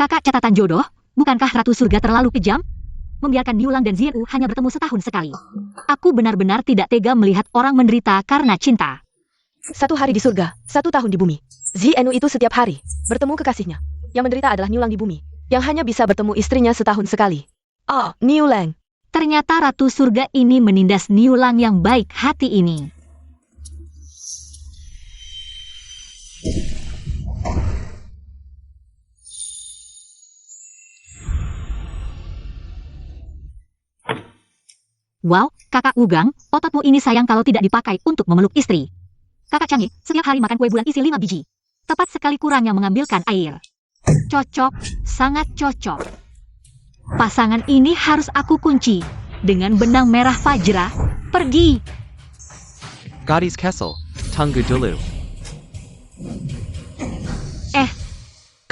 Kakak catatan jodoh, bukankah Ratu Surga terlalu kejam? Membiarkan Niulang dan Zienu hanya bertemu setahun sekali. Aku benar-benar tidak tega melihat orang menderita karena cinta. 1 hari di surga, 1 tahun di bumi. Zienu itu setiap hari bertemu kekasihnya. Yang menderita adalah Niulang di bumi, yang hanya bisa bertemu istrinya setahun sekali. Oh, Niulang. Ternyata Ratu Surga ini menindas Niulang yang baik hati ini. Wow, kakak Wugang, ototmu ini sayang kalau tidak dipakai untuk memeluk istri. Kakak Chang'e, setiap hari makan kue bulan isi 5 biji. Tepat sekali kurangnya mengambilkan air. Cocok, sangat cocok. Pasangan ini harus aku kunci. Dengan benang merah Fajra, pergi. Gadis Kessel, tunggu dulu.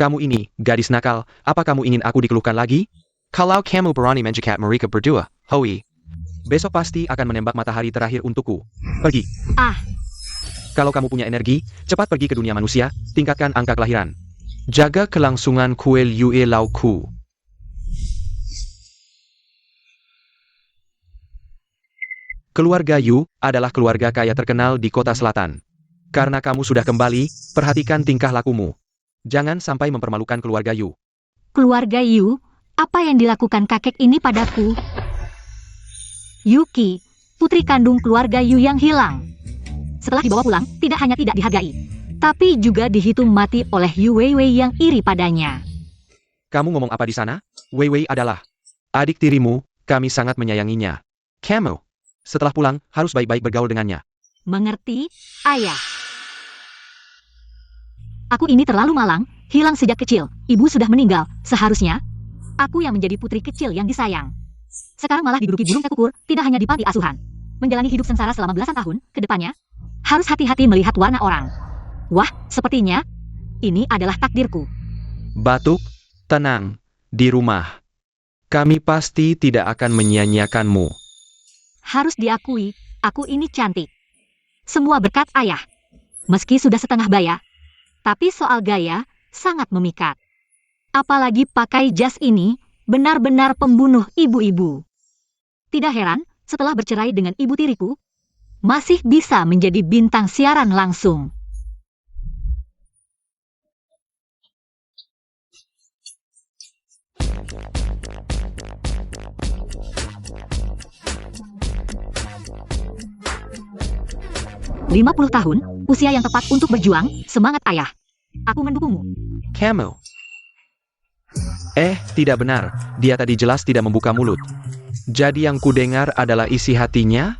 Kamu ini, gadis nakal, apa kamu ingin aku dikeluhkan lagi? Kalau kamu berani menjekat mereka berdua, hoi. Besok pasti akan menembak matahari terakhir untukku. Pergi. Kalau kamu punya energi, cepat pergi ke dunia manusia, tingkatkan angka kelahiran. Jaga kelangsungan kuil Yue Lauku. Keluarga Yu adalah keluarga kaya terkenal di kota selatan. Karena kamu sudah kembali, perhatikan tingkah lakumu. Jangan sampai mempermalukan keluarga Yu. Keluarga Yu, apa yang dilakukan kakek ini padaku? Yuki, putri kandung keluarga Yu yang hilang. Setelah dibawa pulang, tidak hanya tidak dihargai, tapi juga dihitung mati oleh Yu Weiwei yang iri padanya. Kamu ngomong apa di sana? Weiwei adalah adik tirimu, kami sangat menyayanginya. Kamu, setelah pulang, harus baik-baik bergaul dengannya. Mengerti, ayah? Aku ini terlalu malang, hilang sejak kecil, ibu sudah meninggal, seharusnya aku yang menjadi putri kecil yang disayang. Sekarang malah diduduki burung kekukur, tidak hanya di panti asuhan. Menjalani hidup sengsara selama belasan tahun, ke depannya, harus hati-hati melihat warna orang. Wah, sepertinya, ini adalah takdirku. Batuk, tenang, di rumah. Kami pasti tidak akan menyia-nyiakanmu. Harus diakui, aku ini cantik. Semua berkat ayah. Meski sudah setengah baya, tapi soal gaya, sangat memikat. Apalagi pakai jas ini, benar-benar pembunuh ibu-ibu. Tidak heran, setelah bercerai dengan ibu tiriku, masih bisa menjadi bintang siaran langsung. "50 tahun, usia yang tepat untuk berjuang, semangat ayah. Aku mendukungmu." Kamu. Tidak benar. Dia tadi jelas tidak membuka mulut. Jadi yang kudengar adalah isi hatinya?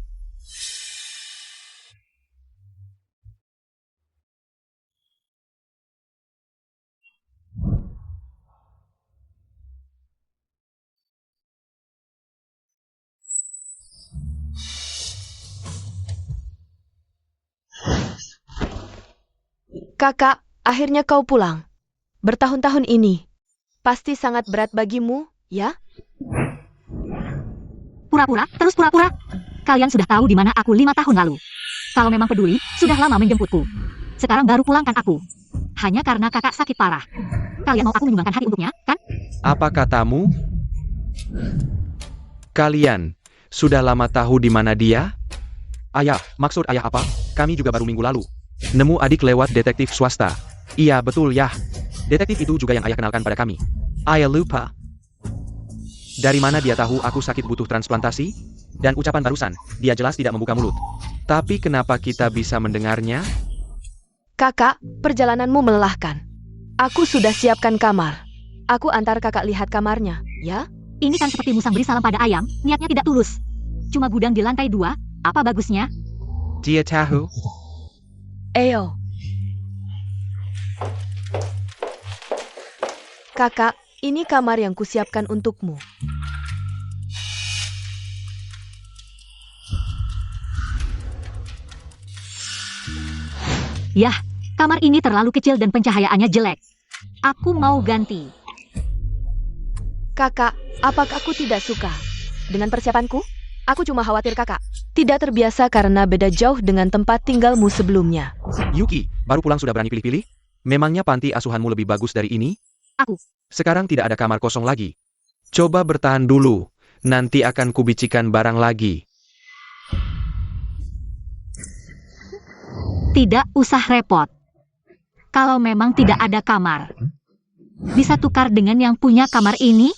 Kakak, akhirnya kau pulang. Bertahun-tahun ini. Pasti sangat berat bagimu, ya? Pura-pura, terus pura-pura. Kalian sudah tahu di mana aku 5 tahun lalu. Kalau memang peduli, sudah lama menjemputku. Sekarang baru pulangkan aku. Hanya karena kakak sakit parah. Kalian mau aku menyumbangkan hati untuknya, kan? Apa katamu? Kalian sudah lama tahu di mana dia? Ayah, maksud ayah apa? Kami juga baru minggu lalu nemu adik lewat detektif swasta. Iya, betul ya. Detektif itu juga yang ayah kenalkan pada kami. Ayah lupa. Dari mana dia tahu aku sakit butuh transplantasi? Dan ucapan barusan, dia jelas tidak membuka mulut. Tapi kenapa kita bisa mendengarnya? Kakak, perjalananmu melelahkan. Aku sudah siapkan kamar. Aku antar kakak lihat kamarnya, ya? Ini kan seperti musang beri salam pada ayam, niatnya tidak tulus. Cuma gudang di lantai 2, apa bagusnya? Dia tahu. Ayo. Kakak, ini kamar yang kusiapkan untukmu. Yah, kamar ini terlalu kecil dan pencahayaannya jelek. Aku mau ganti. Kakak, apakah aku tidak suka dengan persiapanku? Aku cuma khawatir kakak tidak terbiasa karena beda jauh dengan tempat tinggalmu sebelumnya. Yuki, baru pulang sudah berani pilih-pilih? Memangnya panti asuhanmu lebih bagus dari ini? Aku. Sekarang tidak ada kamar kosong lagi. Coba bertahan dulu. Nanti akan kubicikan barang lagi. Tidak usah repot. Kalau memang tidak ada kamar, bisa tukar dengan yang punya kamar ini?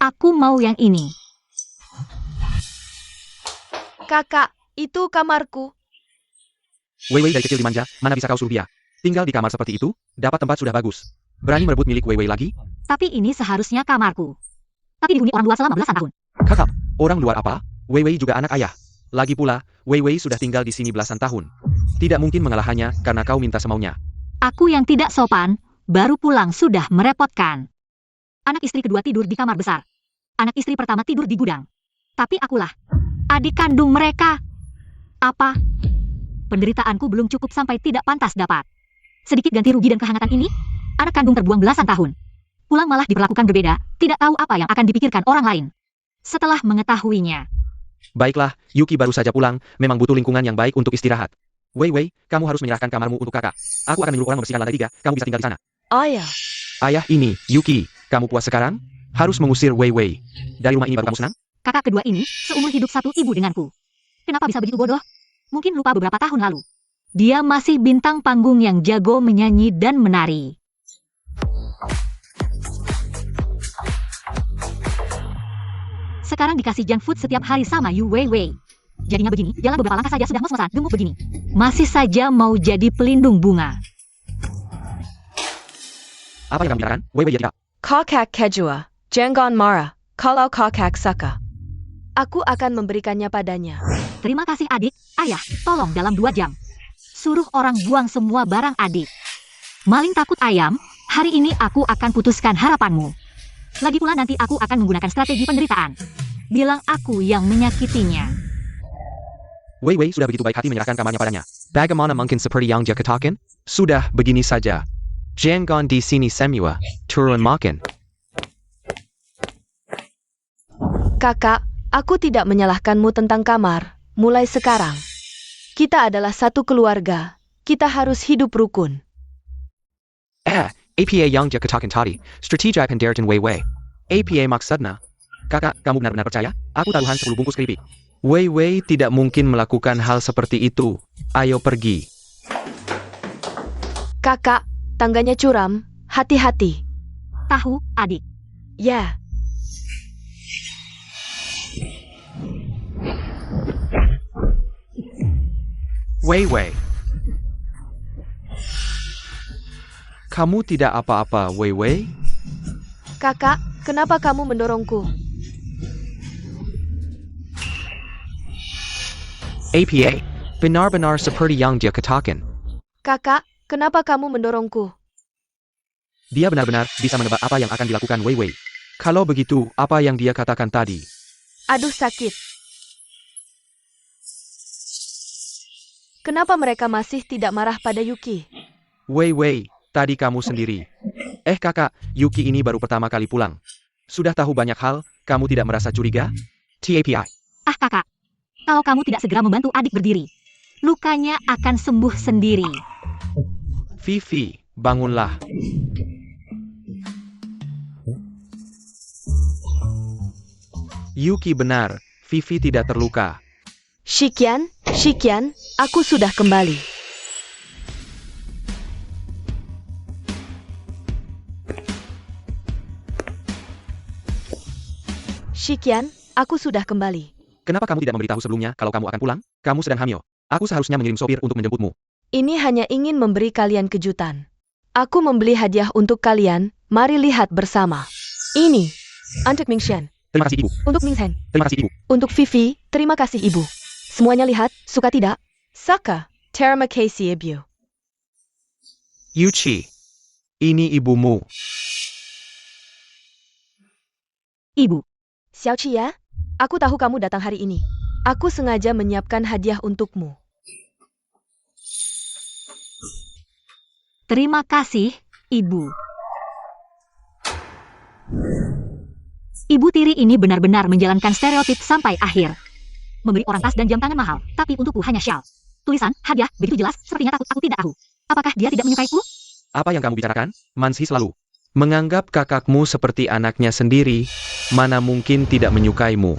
Aku mau yang ini. Kakak, itu kamarku. Wei Wei dari kecil dimanja, mana bisa kau suruh dia? Tinggal di kamar seperti itu, dapat tempat sudah bagus. Berani merebut milik Wei Wei lagi? Tapi ini seharusnya kamarku. Tapi dihuni orang luar selama belasan tahun. Kakak, orang luar apa? Wei Wei juga anak ayah. Lagi pula, Wei Wei sudah tinggal di sini belasan tahun. Tidak mungkin mengalahkannya karena kau minta semaunya. Aku yang tidak sopan, baru pulang sudah merepotkan. Anak istri kedua tidur di kamar besar. Anak istri pertama tidur di gudang. Tapi akulah adik kandung mereka. Apa? Penderitaanku belum cukup sampai tidak pantas dapat sedikit ganti rugi dan kehangatan ini? Anak kandung terbuang belasan tahun. Pulang malah diperlakukan berbeda, tidak tahu apa yang akan dipikirkan orang lain. Setelah mengetahuinya, Baiklah, Yuki baru saja pulang, memang butuh lingkungan yang baik untuk istirahat. Wei Wei, kamu harus menyerahkan kamarmu untuk kakak. Aku akan menyuruh orang membersihkan lantai 3, kamu bisa tinggal di sana. Ayah. Ayah ini, Yuki, kamu puas sekarang? Harus mengusir Wei Wei. Dari rumah ini baru kamu senang? kakak kedua ini seumur hidup satu ibu denganku. Kenapa bisa begitu bodoh? Mungkin lupa beberapa tahun lalu. Dia masih bintang panggung yang jago menyanyi dan menari. Sekarang dikasih junk food setiap hari sama Yu Wei Wei. Jadinya begini, jalan beberapa langkah saja sudah ngos-ngosan, gemuk begini. Masih saja mau jadi pelindung bunga. Apa yang kamu bicarakan? Wei Wei tidak. Kakak kedua, jangan marah. Kalau kakak suka, aku akan memberikannya padanya. Terima kasih adik, ayah, tolong dalam 2 jam. Suruh orang buang semua barang adik. Maling takut ayam, hari ini aku akan putuskan harapanmu. Lagi pula nanti aku akan menggunakan strategi penderitaan. Bilang aku yang menyakitinya. Wei Wei sudah begitu baik hati menyerahkan kamarnya padanya. Bagaimana mungkin seperti yang dia katakan? Sudah, begini saja. Jangan di sini semua, turun makan. Kakak, aku tidak menyalahkanmu tentang kamar. Mulai sekarang, kita adalah satu keluarga. Kita harus hidup rukun. APA yang dia katakan tadi, strategi penderitaan Wei Wei. APA maksudnya? Kakak, kamu benar-benar percaya? Aku taruhan 10 bungkus keripik. Wei Wei tidak mungkin melakukan hal seperti itu. Ayo pergi. Kakak, tangganya curam. Hati-hati. Tahu, adik. Ya. Wei Wei. Kamu tidak apa-apa, Wei Wei? Kakak, kenapa kamu mendorongku? APA, benar-benar seperti yang dia katakan. Kakak, kenapa kamu mendorongku? Dia benar-benar bisa menebak apa yang akan dilakukan Wei Wei. Kalau begitu, apa yang dia katakan tadi? Aduh sakit. Kenapa mereka masih tidak marah pada Yuki? Wei Wei, tadi kamu sendiri. Kakak, Yuki ini baru pertama kali pulang. Sudah tahu banyak hal, kamu tidak merasa curiga? TAPI. Ah kakak, kalau kamu tidak segera membantu adik berdiri, lukanya akan sembuh sendiri. Vivi, bangunlah. Yuki benar, Vivi tidak terluka. Shikian, aku sudah kembali. Shikian, aku sudah kembali. Kenapa kamu tidak memberitahu sebelumnya kalau kamu akan pulang? Kamu sedang hamil. Aku seharusnya mengirim sopir untuk menjemputmu. Ini hanya ingin memberi kalian kejutan. Aku membeli hadiah untuk kalian, mari lihat bersama. Ini, untuk Mingshan. Terima kasih ibu. Untuk Minghen. Terima kasih ibu. Untuk Vivi, terima kasih ibu. Semuanya lihat, suka tidak? Saka, terima kasih ibu. Yuchi, ini ibumu. Ibu, Xiaoqi ya, aku tahu kamu datang hari ini. Aku sengaja menyiapkan hadiah untukmu. terima kasih, Ibu. Ibu tiri ini benar-benar menjalankan stereotip sampai akhir. Memberi orang tas dan jam tangan mahal, tapi untukku hanya shawl. Tulisan, hadiah, begitu jelas, sepertinya takut aku tidak tahu. Apakah dia tidak menyukaiku? Apa yang kamu bicarakan? Mansi selalu. Menganggap kakakmu seperti anaknya sendiri, mana mungkin tidak menyukaimu.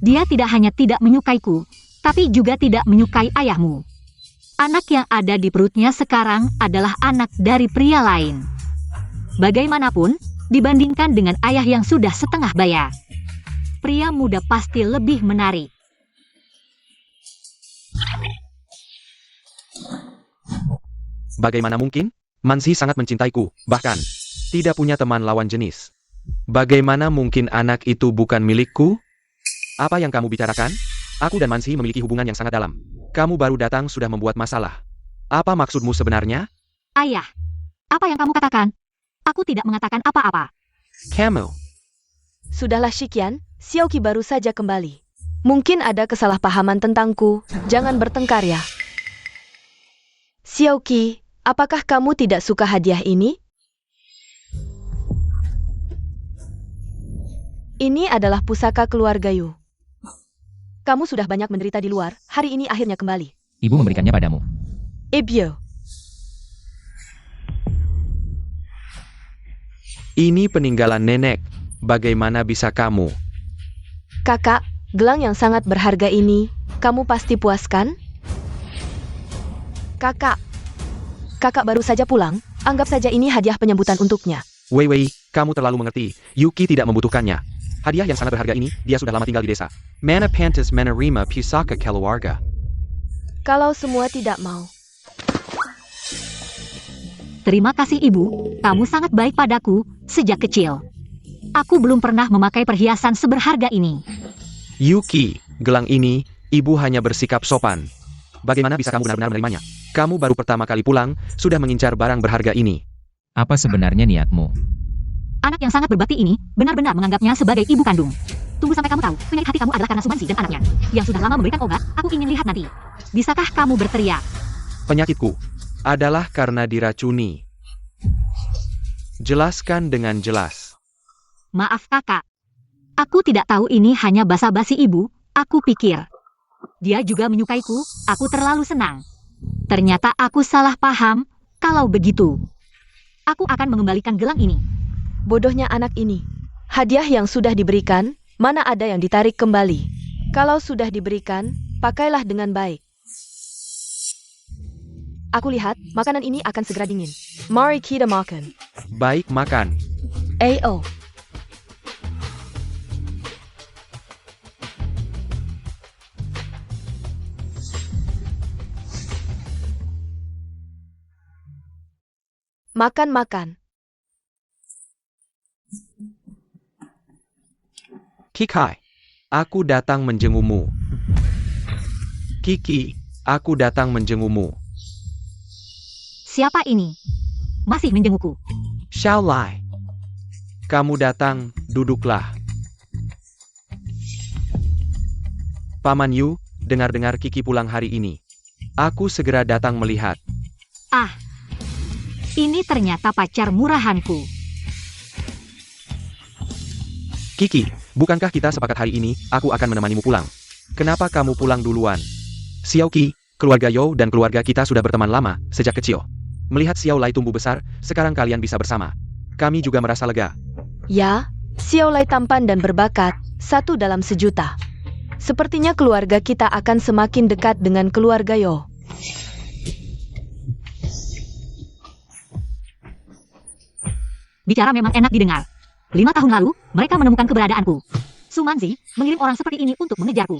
Dia tidak hanya tidak menyukaiku, tapi juga tidak menyukai ayahmu. Anak yang ada di perutnya sekarang adalah anak dari pria lain. Bagaimanapun, dibandingkan dengan ayah yang sudah setengah baya, pria muda pasti lebih menarik. Bagaimana mungkin? Mansi sangat mencintaiku, bahkan tidak punya teman lawan jenis. Bagaimana mungkin anak itu bukan milikku? Apa yang kamu bicarakan? Aku dan Mansi memiliki hubungan yang sangat dalam. Kamu baru datang sudah membuat masalah. Apa maksudmu sebenarnya? Ayah, apa yang kamu katakan? Aku tidak mengatakan apa-apa. Kamu. Sudahlah Shikian, Xiaoqi baru saja kembali. Mungkin ada kesalahpahaman tentangku, jangan bertengkar ya. Xiaoqi, apakah kamu tidak suka hadiah ini? Ini adalah pusaka keluarga Yu. Kamu sudah banyak menderita di luar, hari ini akhirnya kembali. Ibu memberikannya padamu. Ebyo, Ini peninggalan nenek. Bagaimana bisa kamu? kakak, gelang yang sangat berharga ini, kamu pasti puaskan? Kakak baru saja pulang, anggap saja ini hadiah penyambutan untuknya. Wei, kamu terlalu mengerti. Yuki tidak membutuhkannya. Hadiah yang sangat berharga ini, dia sudah lama tinggal di desa. Mana pantas menerima pusaka keluarga. Kalau semua tidak mau. Terima kasih ibu, kamu sangat baik padaku sejak kecil. Aku belum pernah memakai perhiasan seberharga ini. Yuki, gelang ini, ibu hanya bersikap sopan. Bagaimana bisa kamu benar-benar menerimanya? Kamu baru pertama kali pulang, sudah mengincar barang berharga ini. Apa sebenarnya niatmu? Anak yang sangat berbakti ini benar-benar menganggapnya sebagai ibu kandung. Tunggu sampai kamu tahu, penyakit hati kamu adalah karena Sumansi dan anaknya. Yang sudah lama memberikan obat, aku ingin lihat nanti. Bisakah kamu berteriak? Penyakitku adalah karena diracuni. Jelaskan dengan jelas. Maaf kakak. Aku tidak tahu ini hanya basa-basi ibu, aku pikir. Dia juga menyukaiku, aku terlalu senang. Ternyata aku salah paham, kalau begitu. Aku akan mengembalikan gelang ini. Bodohnya anak ini. Hadiah yang sudah diberikan, mana ada yang ditarik kembali. Kalau sudah diberikan, pakailah dengan baik. Aku lihat, makanan ini akan segera dingin. Mari kita makan. Baik, makan. Ayo. Makan. Kikai, aku datang menjengumu. Kiki, aku datang menjengumu. Siapa ini? Masih menjengukku. Xiaolai, kamu datang, duduklah. Paman Yu, dengar-dengar Kiki pulang hari ini. Aku segera datang melihat. Ah, ini ternyata pacar murahanku. Kiki, bukankah kita sepakat hari ini, aku akan menemanimu pulang? Kenapa kamu pulang duluan? Xiaoqi, keluarga You dan keluarga kita sudah berteman lama, sejak kecil. Melihat Xiaolai tumbuh besar, sekarang kalian bisa bersama. Kami juga merasa lega. Ya, Xiaolai tampan dan berbakat, satu dalam sejuta. Sepertinya keluarga kita akan semakin dekat dengan keluarga Yo. Bicara memang enak didengar. 5 tahun lalu, mereka menemukan keberadaanku. Sumansi mengirim orang seperti ini untuk mengejarku.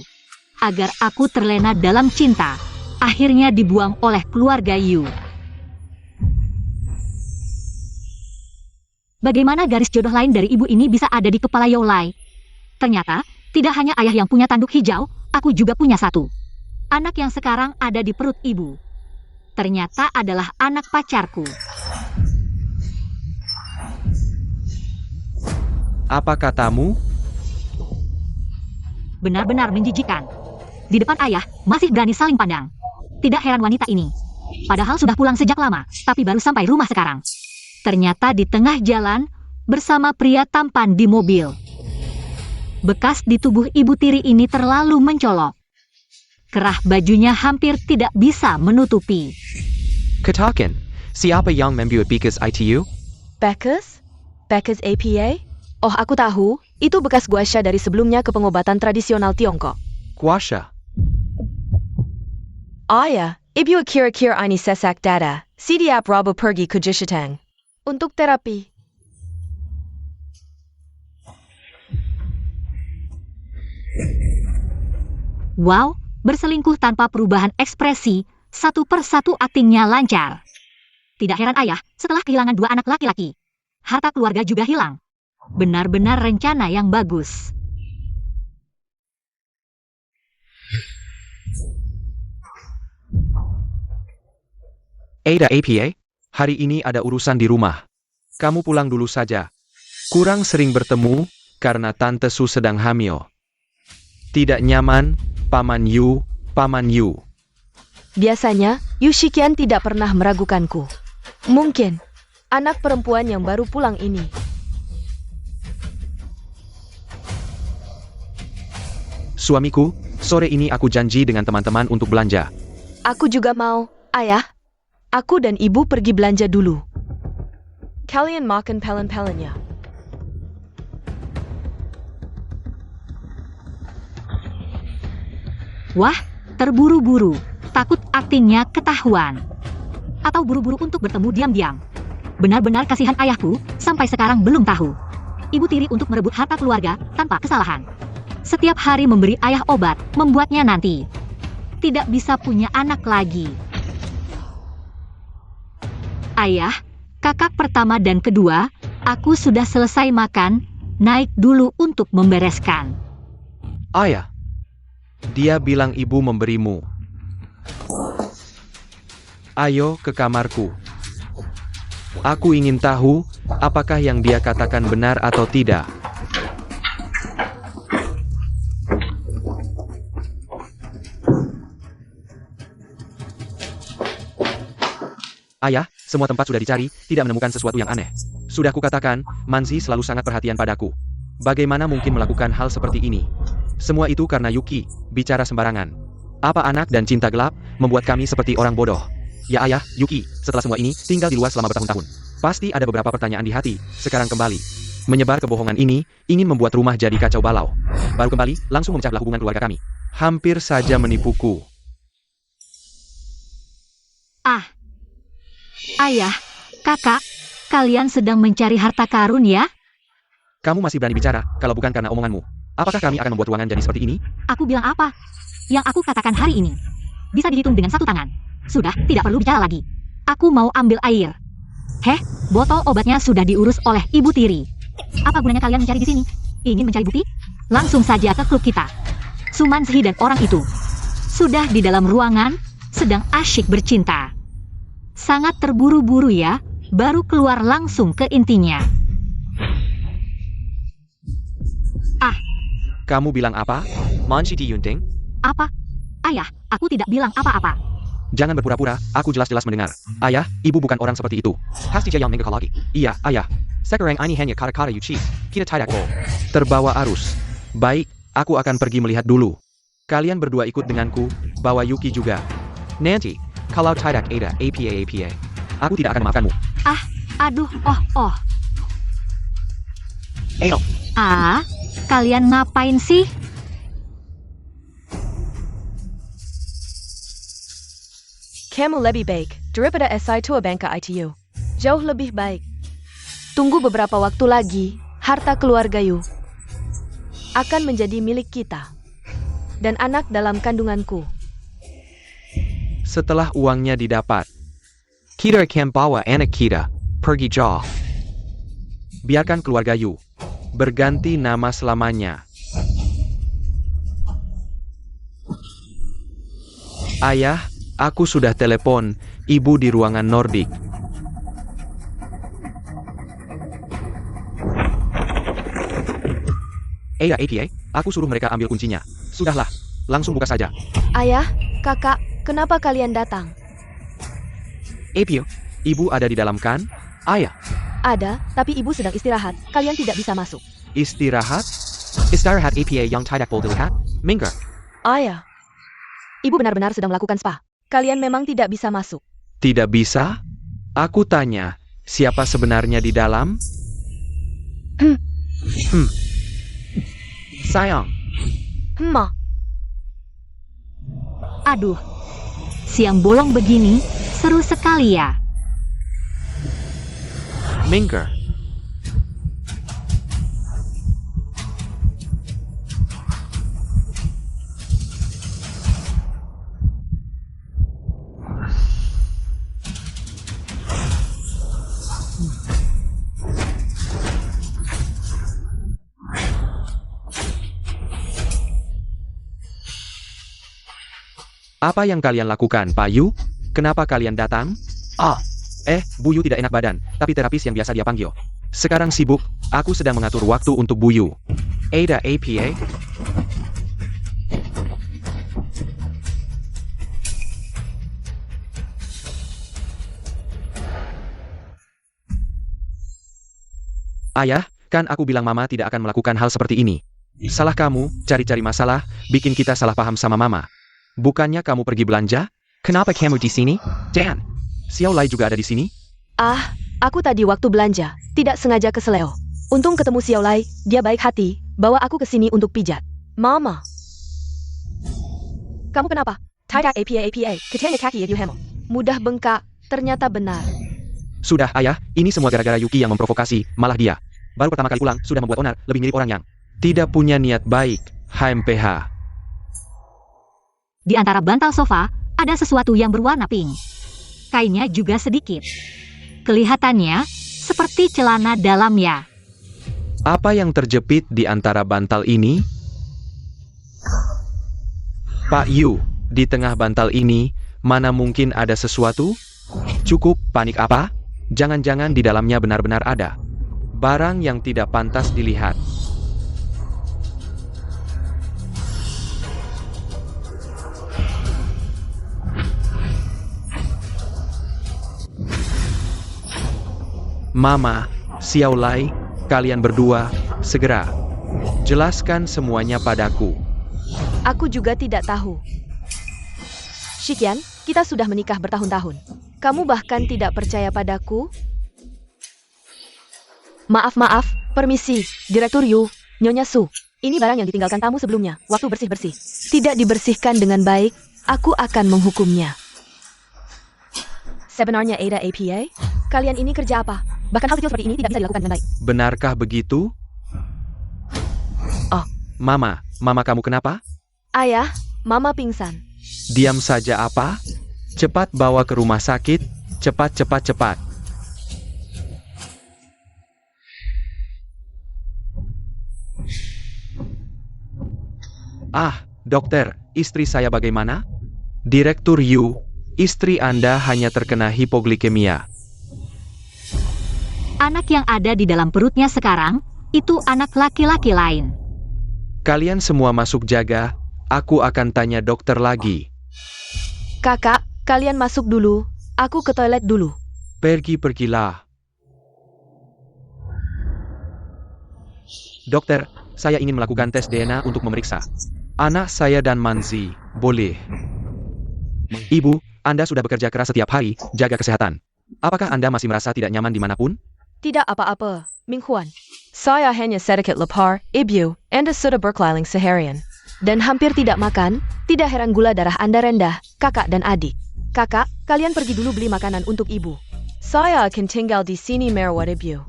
Agar aku terlena dalam cinta. Akhirnya dibuang oleh keluarga Yu. Bagaimana garis jodoh lain dari ibu ini bisa ada di kepala Yaolai? Ternyata, tidak hanya ayah yang punya tanduk hijau, aku juga punya satu. Anak yang sekarang ada di perut ibu. Ternyata adalah anak pacarku. Apa katamu? Benar-benar menjijikan. Di depan ayah, masih berani saling pandang. Tidak heran wanita ini. Padahal sudah pulang sejak lama, tapi baru sampai rumah sekarang. Ternyata di tengah jalan, bersama pria tampan di mobil. Bekas di tubuh ibu tiri ini terlalu mencolok. Kerah bajunya hampir tidak bisa menutupi. Katakan, siapa yang membuat bekas ITU? Bekas? Becca's APA? Oh, aku tahu. Itu bekas guasha dari sebelumnya ke pengobatan tradisional Tiongkok. Kuasha. Oh ya, ibu kira-kira ini sesak dada. Siap Robo pergi ke Jishitang. Untuk terapi. Wow, berselingkuh tanpa perubahan ekspresi, satu persatu aktingnya lancar. Tidak heran ayah, setelah kehilangan 2 anak laki-laki, harta keluarga juga hilang. Benar-benar rencana yang bagus. Ada APA? Hari ini ada urusan di rumah. Kamu pulang dulu saja. Kurang sering bertemu, karena Tante Su sedang hamil. Tidak nyaman, Paman Yu, Paman Yu. Biasanya, Yushikian tidak pernah meragukanku. Mungkin, anak perempuan yang baru pulang ini. Suamiku, sore ini aku janji dengan teman-teman untuk belanja. Aku juga mau, ayah. Aku dan ibu pergi belanja dulu. Kalian makan pelen-pelennya. Wah, terburu-buru. Takut aktingnya ketahuan. Atau buru-buru untuk bertemu diam-diam. Benar-benar kasihan ayahku, sampai sekarang belum tahu. Ibu tiri untuk merebut harta keluarga tanpa kesalahan. Setiap hari memberi ayah obat, membuatnya nanti tidak bisa punya anak lagi. Ayah, kakak pertama dan kedua, aku sudah selesai makan, naik dulu untuk membereskan. Ayah. Dia bilang ibu memberimu. Ayo ke kamarku. Aku ingin tahu, apakah yang dia katakan benar atau tidak. Ayah, semua tempat sudah dicari, tidak menemukan sesuatu yang aneh. Sudah kukatakan, Manzi selalu sangat perhatian padaku. Bagaimana mungkin melakukan hal seperti ini? Semua itu karena Yuki, bicara sembarangan. Apa anak dan cinta gelap, membuat kami seperti orang bodoh. Ya ayah, Yuki, setelah semua ini, tinggal di luar selama bertahun-tahun. Pasti ada beberapa pertanyaan di hati, sekarang kembali. Menyebar kebohongan ini, ingin membuat rumah jadi kacau balau. Baru kembali, langsung memecah belah hubungan keluarga kami. Hampir saja menipuku. Ayah, kakak, kalian sedang mencari harta karun ya? Kamu masih berani bicara, kalau bukan karena omonganmu. Apakah kami akan membuat ruangan jadi seperti ini? Aku bilang apa? Yang aku katakan hari ini. Bisa dihitung dengan 1 tangan. Sudah, tidak perlu bicara lagi. Aku mau ambil air. Botol obatnya sudah diurus oleh ibu tiri. Apa gunanya kalian mencari di sini? Ingin mencari bukti? Langsung saja ke klub kita. Sumanshi dan orang itu sudah di dalam ruangan, sedang asyik bercinta. Sangat terburu-buru ya, baru keluar langsung ke intinya. Kamu bilang apa? Manshi Yunting? Apa? Ayah, aku tidak bilang apa-apa. Jangan berpura-pura, aku jelas-jelas mendengar. Ayah, ibu bukan orang seperti itu. Pasti dia yang menggekal lagi. Iya, ayah. Sekarang ini hanya kata-kata Yuchi. Kita tidak go. Terbawa arus. Baik, aku akan pergi melihat dulu. Kalian berdua ikut denganku, bawa Yuki juga. Nanti, kalau tidak ada APA, aku tidak akan memaafkanmu. Aduh, Ayo. Kalian ngapain sih? Kamu lebih baik daripada SI tua bangka ITU. Jauh lebih baik. Tunggu beberapa waktu lagi, harta keluarga Yu akan menjadi milik kita. Dan anak dalam kandunganku. Setelah uangnya didapat, kita akan bawa anak kita pergi jauh. Biarkan keluarga Yu berganti nama selamanya. Ayah, aku sudah telepon ibu di ruangan Nordik. APA, aku suruh mereka ambil kuncinya. Sudahlah, langsung buka saja. Ayah, kakak, kenapa kalian datang? APA, ibu ada di dalam kan? Ayah, Ada, tapi ibu sedang istirahat. Kalian tidak bisa masuk. istirahat? Istirahat APA yang tidak boleh dilihat? Minggir. Ayah. Ibu benar-benar sedang melakukan spa. Kalian memang tidak bisa masuk. Tidak bisa? Aku tanya, siapa sebenarnya di dalam? Sayang, Ma. Aduh, siang bolong begini, seru sekali ya. Minker. Apa yang kalian lakukan, Pak Yu? Kenapa kalian datang? Bu Yu tidak enak badan, tapi terapis yang biasa dia panggil. Sekarang sibuk, aku sedang mengatur waktu untuk Bu Yu. Ada APA? Ayah, kan aku bilang Mama tidak akan melakukan hal seperti ini. Salah kamu, cari-cari masalah, bikin kita salah paham sama Mama. Bukannya kamu pergi belanja? Kenapa kamu di sini? Dan, Xiao Lai juga ada di sini? Aku tadi waktu belanja, tidak sengaja ke Seleo. Untung ketemu Xiao Lai, dia baik hati, bawa aku ke sini untuk pijat. Mama. Kamu kenapa? Tidak APA, kecilnya kaki ya Hemo. Mudah bengkak, ternyata benar. Sudah, Ayah, ini semua gara-gara Yuki yang memprovokasi, malah dia. Baru pertama kali pulang, sudah membuat onar, lebih mirip orang yang tidak punya niat baik, HMPH. Di antara bantal sofa, ada sesuatu yang berwarna pink. Kainnya juga sedikit. Kelihatannya seperti celana dalamnya. Apa yang terjepit di antara bantal ini? Pak Yu, di tengah bantal ini, mana mungkin ada sesuatu? Cukup, panik apa? Jangan-jangan di dalamnya benar-benar ada barang yang tidak pantas dilihat. Mama, Xiao Lai, kalian berdua, segera jelaskan semuanya padaku. Aku juga tidak tahu. Shikian, kita sudah menikah bertahun-tahun. Kamu bahkan tidak percaya padaku? Maaf, permisi, Direktur Yu, Nyonya Su. Ini barang yang ditinggalkan tamu sebelumnya, waktu bersih-bersih. Tidak dibersihkan dengan baik, aku akan menghukumnya. Sebenarnya Ada APA, kalian ini kerja apa? Bahkan hal kecil seperti ini tidak bisa dilakukan dengan baik. Benarkah begitu? Mama kamu kenapa? Ayah, Mama pingsan. Diam saja apa? Cepat bawa ke rumah sakit, cepat. Dokter, istri saya bagaimana? Direktur Yu, istri Anda hanya terkena hipoglikemia. Anak yang ada di dalam perutnya sekarang, itu anak laki-laki lain. Kalian semua masuk jaga, aku akan tanya dokter lagi. Kakak, kalian masuk dulu. Aku ke toilet dulu. Pergilah. Dokter, saya ingin melakukan tes DNA untuk memeriksa anak saya dan Manzi. Boleh? Ibu, Anda sudah bekerja keras setiap hari, jaga kesehatan. Apakah Anda masih merasa tidak nyaman dimanapun? Tidak apa-apa, Ming Huan. Saya hanya sedikit lapar, Ibu, Anda sudah berkeliling seharian. Dan hampir tidak makan, tidak heran gula darah Anda rendah, kakak dan adik. Kakak, kalian pergi dulu beli makanan untuk ibu. Saya akan tinggal di sini merawat ibu.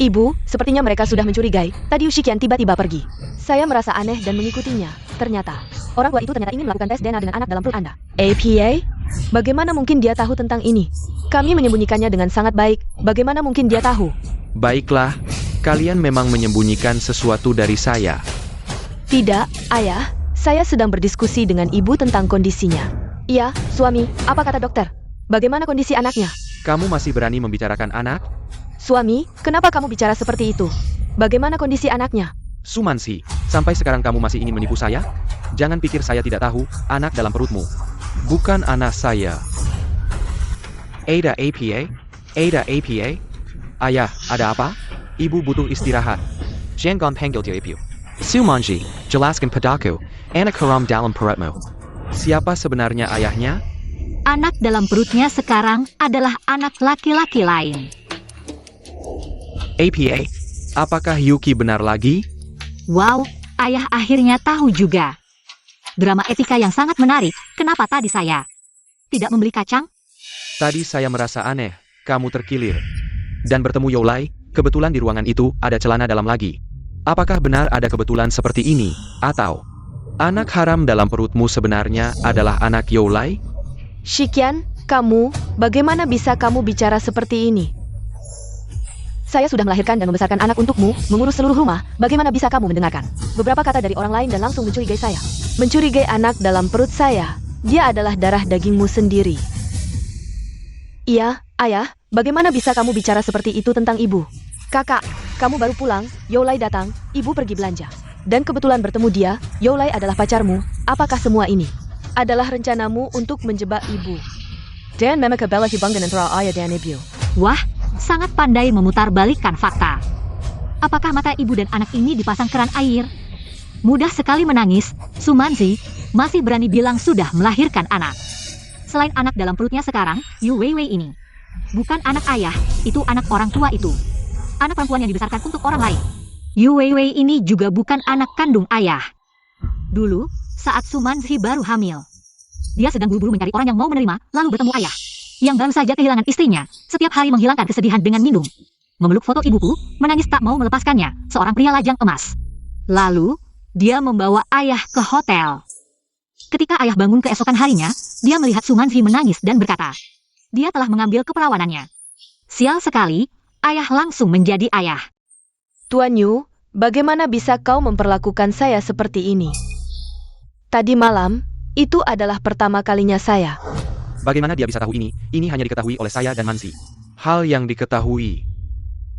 Ibu, sepertinya mereka sudah mencurigai. Tadi Ushikian tiba-tiba pergi. Saya merasa aneh dan mengikutinya. Ternyata, orang tua itu ternyata ingin melakukan tes DNA dengan anak dalam perut Anda. APA? Bagaimana mungkin dia tahu tentang ini? Kami menyembunyikannya dengan sangat baik. Bagaimana mungkin dia tahu? Baiklah, kalian memang menyembunyikan sesuatu dari saya. Tidak, Ayah. Saya sedang berdiskusi dengan ibu tentang kondisinya. Iya, suami, apa kata dokter? Bagaimana kondisi anaknya? Kamu masih berani membicarakan anak? Suami, kenapa kamu bicara seperti itu? Bagaimana kondisi anaknya? Sumansi, sampai sekarang kamu masih ingin menipu saya? Jangan pikir saya tidak tahu, anak dalam perutmu bukan anak saya. Ada APA? Ada APA? Ayah, ada apa? Ibu butuh istirahat. Jangan panggil dia ibu. Sumanji, jelaskan padaku, anak haram dalam perutmu. Siapa sebenarnya ayahnya? Anak dalam perutnya sekarang adalah anak laki-laki lain. APA, apakah Yuki benar lagi? Wow, ayah akhirnya tahu juga. Drama etika yang sangat menarik. Kenapa tadi saya tidak membeli kacang? Tadi saya merasa aneh, kamu terkilir. Dan bertemu Youlai, kebetulan di ruangan itu ada celana dalam lagi. Apakah benar ada kebetulan seperti ini, atau anak haram dalam perutmu sebenarnya adalah anak Youlai? Shikian, kamu, bagaimana bisa kamu bicara seperti ini? Saya sudah melahirkan dan membesarkan anak untukmu, mengurus seluruh rumah, bagaimana bisa kamu mendengarkan beberapa kata dari orang lain dan langsung mencurigai saya? Mencurigai anak dalam perut saya, dia adalah darah dagingmu sendiri. Iya, ayah, bagaimana bisa kamu bicara seperti itu tentang ibu? Kakak, kamu baru pulang, Youlai datang, ibu pergi belanja. Dan kebetulan bertemu dia, Youlai adalah pacarmu, apakah semua ini adalah rencanamu untuk menjebak ibu? Dan memang bela hubungan antara ayah dan ibu. Wah, sangat pandai memutarbalikkan fakta. Apakah mata ibu dan anak ini dipasang keran air? Mudah sekali menangis, Sumanzi masih berani bilang sudah melahirkan anak. Selain anak dalam perutnya sekarang, Yu Weiwei ini bukan anak ayah, itu anak orang tua itu. Anak perempuan yang dibesarkan untuk orang lain. Yu Weiwei ini juga bukan anak kandung ayah. Dulu, saat Sumanzi baru hamil, dia sedang buru-buru mencari orang yang mau menerima, lalu bertemu ayah yang baru saja kehilangan istrinya, setiap hari menghilangkan kesedihan dengan minum. Memeluk foto ibuku, menangis tak mau melepaskannya, seorang pria lajang emas. Lalu, dia membawa ayah ke hotel. Ketika ayah bangun keesokan harinya, dia melihat Sumanzi menangis dan berkata, dia telah mengambil keperawanannya. Sial sekali, ayah langsung menjadi ayah. Tuan Yu, bagaimana bisa kau memperlakukan saya seperti ini? Tadi malam, itu adalah pertama kalinya saya. Bagaimana dia bisa tahu ini? Ini hanya diketahui oleh saya dan Mansi. Hal yang diketahui.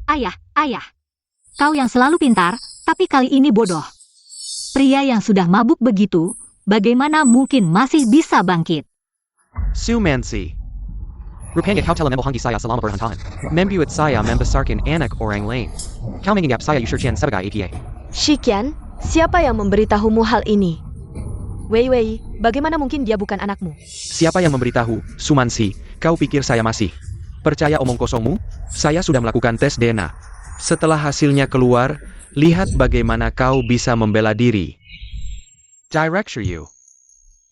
Ayah, kau yang selalu pintar, tapi kali ini bodoh. Pria yang sudah mabuk begitu, bagaimana mungkin masih bisa bangkit? Sumansi. Rupanya kau telah membohongi saya selama bertahun-tahun. Membuat saya membesarkan anak orang lain. Kau menganggap saya Yushirchian sebagai APA. Shikian, siapa yang memberitahumu hal ini? Weiwei, bagaimana mungkin dia bukan anakmu? Siapa yang memberitahu, Sumansi? Kau pikir saya masih percaya omong kosongmu? Saya sudah melakukan tes DNA. Setelah hasilnya keluar, lihat bagaimana kau bisa membela diri. Director you.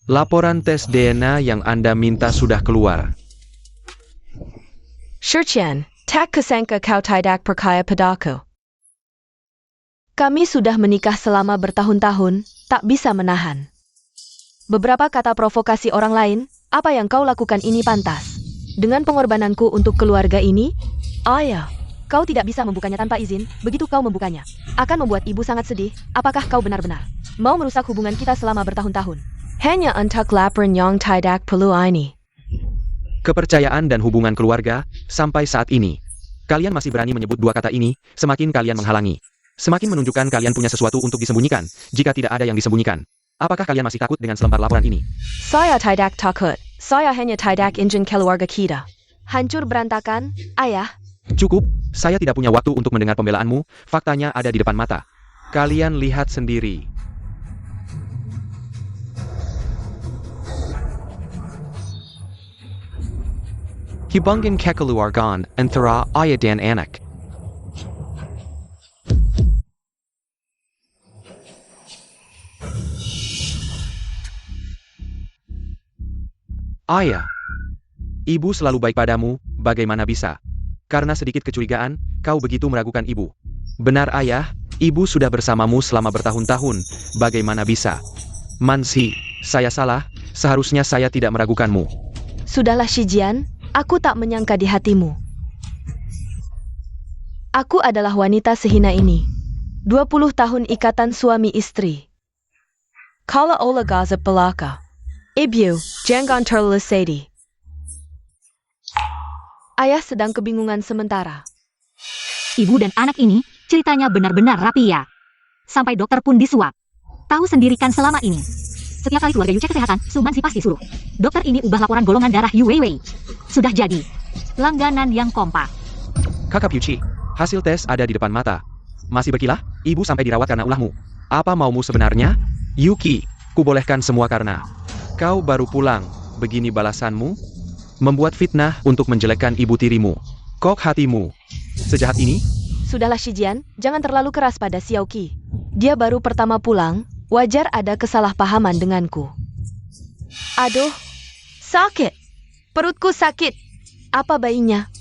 Laporan tes DNA yang Anda minta sudah keluar. Shirchian, tak kusangka kau tidak percaya padaku. Kami sudah menikah selama bertahun-tahun, tak bisa menahan. Beberapa kata provokasi orang lain, apa yang kau lakukan ini pantas. Dengan pengorbananku untuk keluarga ini, ayah, kau tidak bisa membukanya tanpa izin, begitu kau membukanya akan membuat ibu sangat sedih. Apakah kau benar-benar mau merusak hubungan kita selama bertahun-tahun? Hanya untuk laporan yang tidak perlu ini. Kepercayaan dan hubungan keluarga, sampai saat ini. Kalian masih berani menyebut dua kata ini, semakin kalian menghalangi. Semakin menunjukkan kalian punya sesuatu untuk disembunyikan, jika tidak ada yang disembunyikan. Apakah kalian masih takut dengan selembar laporan ini? Saya tidak takut, saya hanya tidak ingin keluarga kita hancur berantakan, ayah. Cukup, saya tidak punya waktu untuk mendengar pembelaanmu, faktanya ada di depan mata. Kalian lihat sendiri. Hubungan kekeluargaan antara ayah dan anak. Ayah, ibu selalu baik padamu, bagaimana bisa? Karena sedikit kecurigaan, kau begitu meragukan ibu. Benar ayah, ibu sudah bersamamu selama bertahun-tahun, bagaimana bisa? Mansi, saya salah, seharusnya saya tidak meragukanmu. Sudahlah Shijian, aku tak menyangka di hatimu. Aku adalah wanita sehina ini. 20 tahun ikatan suami istri. Kalau olah gazap belaka. Ibu, jangan terlalu sedih. Ayah sedang kebingungan sementara. Ibu dan anak ini, ceritanya benar-benar rapi ya. Sampai dokter pun disuap. Tahu sendiri kan selama ini. Setiap kali keluarga Yu cek kesehatan, Sumansi pasti suruh dokter ini ubah laporan golongan darah Yu Weiwei. Sudah jadi. Langganan yang kompak. Kakak Yuchi, hasil tes ada di depan mata. Masih berkilah, ibu sampai dirawat karena ulahmu. Apa maumu sebenarnya? Yuki, kubolehkan semua karena kau baru pulang, begini balasanmu? Membuat fitnah untuk menjelekkan ibu tirimu. Kok hatimu sejahat ini? Sudahlah Shijian, jangan terlalu keras pada Xiaoqi. Dia baru pertama pulang, wajar ada kesalahpahaman denganku. Aduh, sakit. Perutku sakit. Apa bayinya?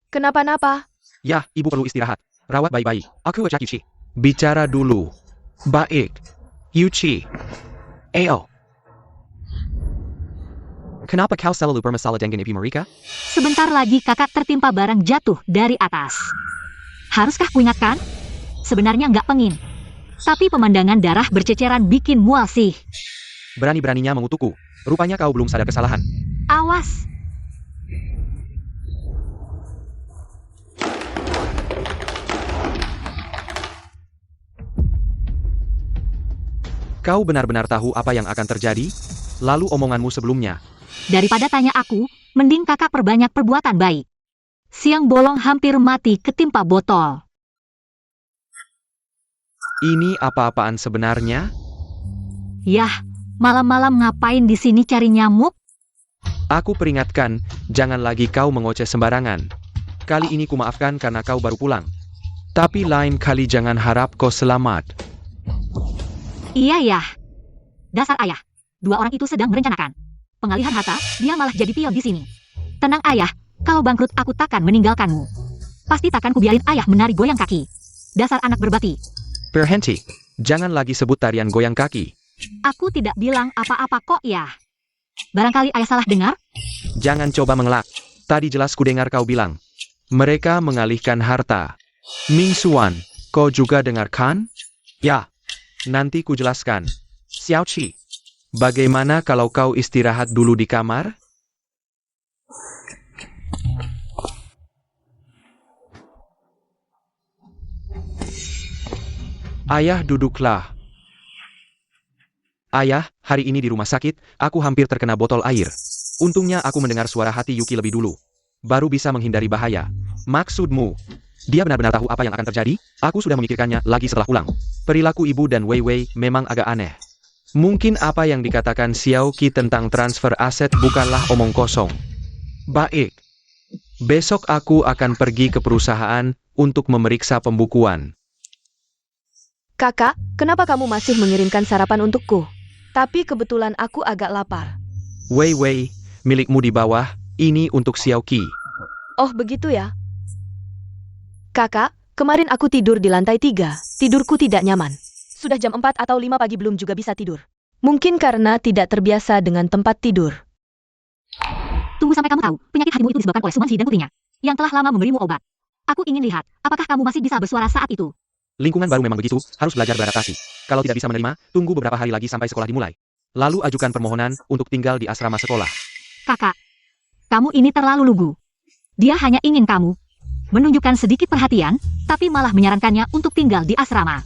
Kenapa-napa? Ya, ibu perlu istirahat. Rawat baik-baik. Aku ajak Yuchi. Bicara dulu. Baik. Yuchi. Ayo. Kenapa kau selalu bermasalah dengan ibu mereka? Sebentar lagi kakak tertimpa barang jatuh dari atas. Haruskah kuingatkan? Sebenarnya nggak pengin. Tapi pemandangan darah berceceran bikin mual sih. Berani-beraninya mengutukku. Rupanya kau belum sadar kesalahan. Awas. Kau benar-benar tahu apa yang akan terjadi? Lalu omonganmu sebelumnya. Daripada tanya aku, mending kakak perbanyak perbuatan baik. Siang bolong hampir mati ketimpa botol. Ini apa-apaan sebenarnya? Yah, malam-malam ngapain di sini cari nyamuk? Aku peringatkan, jangan lagi kau mengoceh sembarangan. Kali ini kumaafkan karena kau baru pulang. Tapi lain kali jangan harap kau selamat. Iya ya. Dasar ayah. Dua orang itu sedang merencanakan pengalihan harta, dia malah jadi pion di sini. Tenang ayah, kalau bangkrut aku takkan meninggalkanmu. Pasti takkan kubiarin ayah menari goyang kaki. Dasar anak berbakti. Berhenti. Jangan lagi sebut tarian goyang kaki. Aku tidak bilang apa-apa kok ya. Barangkali ayah salah dengar? Jangan coba mengelak. Tadi jelas kudengar kau bilang. Mereka mengalihkan harta. Ming Xuan, kau juga dengarkan? Ya. Nanti ku jelaskan. Xiaoqi, bagaimana kalau kau istirahat dulu di kamar? Ayah, duduklah. Ayah, hari ini di rumah sakit, aku hampir terkena botol air. Untungnya aku mendengar suara hati Yuki lebih dulu. Baru bisa menghindari bahaya. Maksudmu, dia benar-benar tahu apa yang akan terjadi? Aku sudah memikirkannya lagi setelah pulang. Perilaku ibu dan Wei Wei memang agak aneh. Mungkin apa yang dikatakan Xiaoqi tentang transfer aset bukanlah omong kosong. Baik. Besok aku akan pergi ke perusahaan untuk memeriksa pembukuan. Kakak, kenapa kamu masih mengirimkan sarapan untukku? Tapi kebetulan aku agak lapar. Wei Wei, milikmu di bawah, ini untuk Xiaoqi. Oh begitu ya? Kakak, kemarin aku tidur di lantai 3. Tidurku tidak nyaman. Sudah jam 4 atau 5 pagi belum juga bisa tidur. Mungkin karena tidak terbiasa dengan tempat tidur. Tunggu sampai kamu tahu, penyakit hatimu itu disebabkan oleh Sumansi dan putrinya, yang telah lama memberimu obat. Aku ingin lihat, apakah kamu masih bisa bersuara saat itu? Lingkungan baru memang begitu, harus belajar beradaptasi. Kalau tidak bisa menerima, tunggu beberapa hari lagi sampai sekolah dimulai. Lalu ajukan permohonan untuk tinggal di asrama sekolah. Kakak, kamu ini terlalu lugu. Dia hanya ingin kamu menunjukkan sedikit perhatian, tapi malah menyarankannya untuk tinggal di asrama.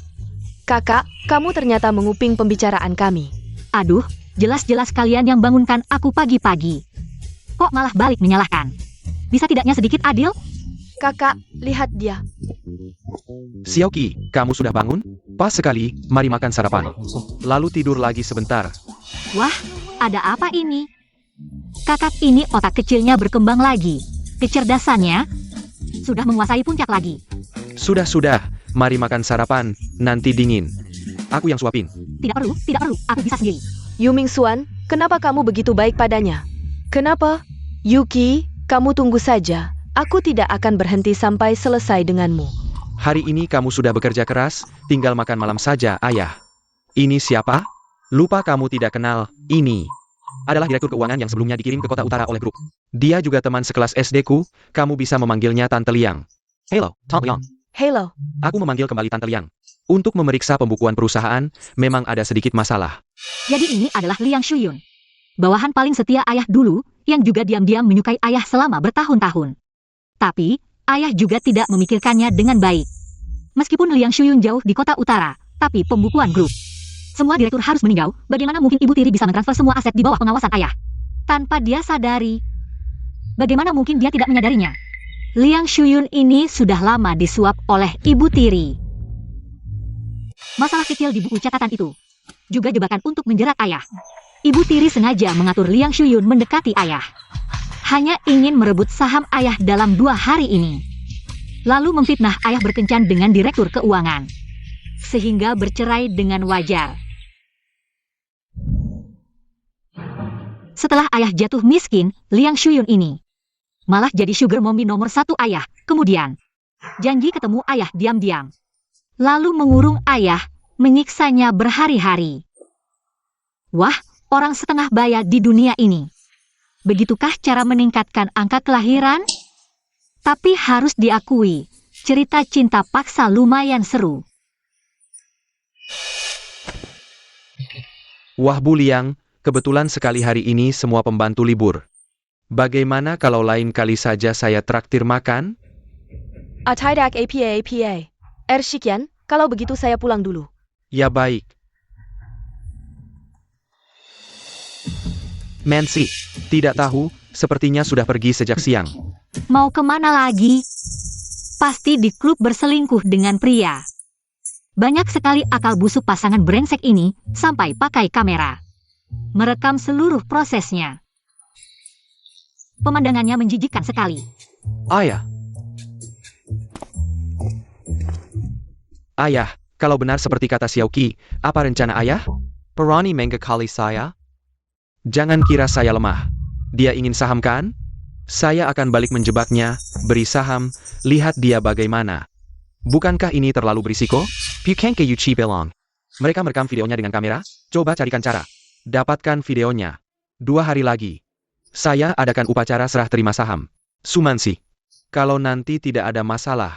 Kakak, kamu ternyata menguping pembicaraan kami. Aduh, jelas-jelas kalian yang bangunkan aku pagi-pagi. Kok malah balik menyalahkan? Bisa tidaknya sedikit adil? Kakak, lihat dia. Xiaoqi, kamu sudah bangun? Pas sekali, mari makan sarapan. Lalu tidur lagi sebentar. Wah, ada apa ini? Kakak ini otak kecilnya berkembang lagi. Kecerdasannya sudah menguasai puncak lagi. Sudah, mari makan sarapan, nanti dingin. Aku yang suapin. Tidak perlu, aku bisa sendiri. Yu Mingxuan, kenapa kamu begitu baik padanya? Kenapa? Yuki, kamu tunggu saja. Aku tidak akan berhenti sampai selesai denganmu. Hari ini kamu sudah bekerja keras, tinggal makan malam saja, ayah. Ini siapa? Lupa kamu tidak kenal, ini adalah direktur keuangan yang sebelumnya dikirim ke kota utara oleh grup. Dia juga teman sekelas SD-ku, kamu bisa memanggilnya Tante Liang. Hello, Tante Liang. Hello. Aku memanggil kembali Tante Liang. Untuk memeriksa pembukuan perusahaan, memang ada sedikit masalah. Jadi ini adalah Liang Shuyun. Bawahan paling setia ayah dulu, yang juga diam-diam menyukai ayah selama bertahun-tahun. Tapi, ayah juga tidak memikirkannya dengan baik. Meskipun Liang Shuyun jauh di kota utara, tapi pembukuan grup. Semua direktur harus meninjau, bagaimana mungkin ibu tiri bisa mentransfer semua aset di bawah pengawasan ayah. Tanpa dia sadari. Bagaimana mungkin dia tidak menyadarinya? Liang Shuyun ini sudah lama disuap oleh ibu tiri. Masalah kecil di buku catatan itu juga jebakan untuk menjerat ayah. Ibu tiri sengaja mengatur Liang Shuyun mendekati ayah. Hanya ingin merebut saham ayah dalam 2 hari ini. Lalu memfitnah ayah berkencan dengan direktur keuangan. Sehingga bercerai dengan wajar. Setelah ayah jatuh miskin, Liang Shuyun ini malah jadi sugar mommy nomor 1 ayah. Kemudian, janji ketemu ayah diam-diam. Lalu mengurung ayah, menyiksanya berhari-hari. Wah, orang setengah baya di dunia ini. Begitukah cara meningkatkan angka kelahiran? Tapi harus diakui, cerita cinta paksa lumayan seru. Wah Bu Liang, kebetulan sekali hari ini semua pembantu libur. Bagaimana kalau lain kali saja saya traktir makan? Tidak apa. Shikyan, kalau begitu saya pulang dulu. Ya baik. Mansi, tidak tahu, sepertinya sudah pergi sejak siang. Mau kemana lagi? Pasti di klub berselingkuh dengan pria. Banyak sekali akal busuk pasangan brengsek ini, sampai pakai kamera. Merekam seluruh prosesnya. Pemandangannya menjijikkan sekali. Ayah. Ayah, kalau benar seperti kata Xiaoqi, apa rencana ayah? Perani mengakali saya? Jangan kira saya lemah. Dia ingin saham kan? Saya akan balik menjebaknya, beri saham, lihat dia bagaimana. Bukankah ini terlalu berisiko? Pukankah you cheap along? Mereka merekam videonya dengan kamera? Coba carikan cara. Dapatkan videonya. 2 hari lagi. Saya adakan upacara serah terima saham. Sumansi. Kalau nanti tidak ada masalah,